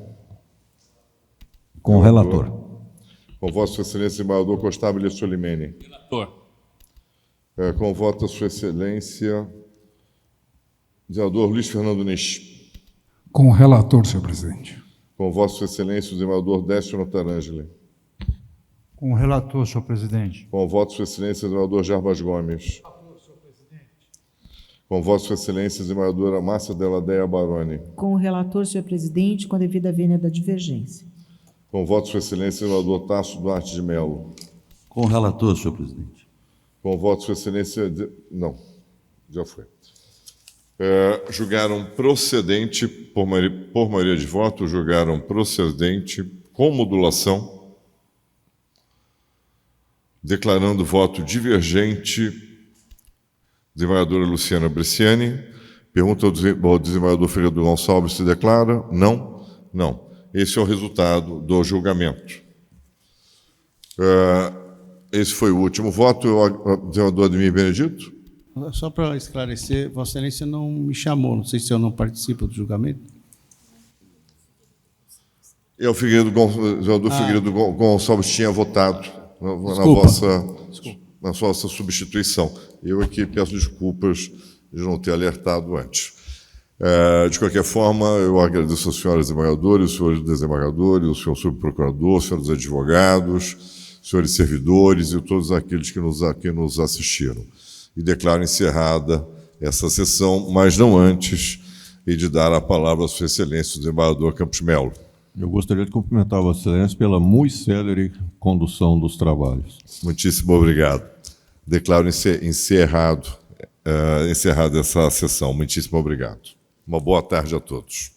Com o relator. Com voto Sua Excelência, desembargador Costabile Solimene. Relator. Com voto Sua Excelência, desembargador Luiz Fernando Nisch. Com o relator, senhor presidente. Com voto Sua Excelência, o desembargador Décio Notarangeli. Com o relator, senhor presidente. Com voto Sua Excelência, desembargador Jarbas Gomes. Com voto Sua Excelência, desembargadora Márcia Deladeia Baroni. Com o relator, senhor presidente, com a devida vênia da divergência. Com voto Sua Excelência, desembargador Tasso Duarte de Melo. Com o relator, senhor presidente. Com voto Sua Excelência... Não, já foi. Julgaram procedente, por maioria de votos, julgaram procedente com modulação, declarando voto divergente, desembargadora Luciana Bresciani. Pergunta ao desembargador Figueiredo Gonçalves se declara. Não? Não. Esse é o resultado do julgamento. Esse foi o último voto. Desembargador Ademir Benedito? Só para esclarecer, Vossa Excelência não me chamou, não sei se eu não participo do julgamento. O desembargador Figueiredo Gonçalves tinha votado na vossa substituição. Eu aqui peço desculpas de não ter alertado antes. De qualquer forma, eu agradeço às senhoras desembargadoras, os senhores desembargadores, o senhor subprocurador, os senhores advogados, senhores servidores e todos aqueles que nos assistiram. E declaro encerrada essa sessão, mas não antes de dar a palavra à Sua Excelência, o desembargador Campos Melo. Eu gostaria de cumprimentar Vossa Excelência pela muito célere condução dos trabalhos. Muitíssimo obrigado. Declaro encerrada essa sessão. Muitíssimo obrigado. Uma boa tarde a todos.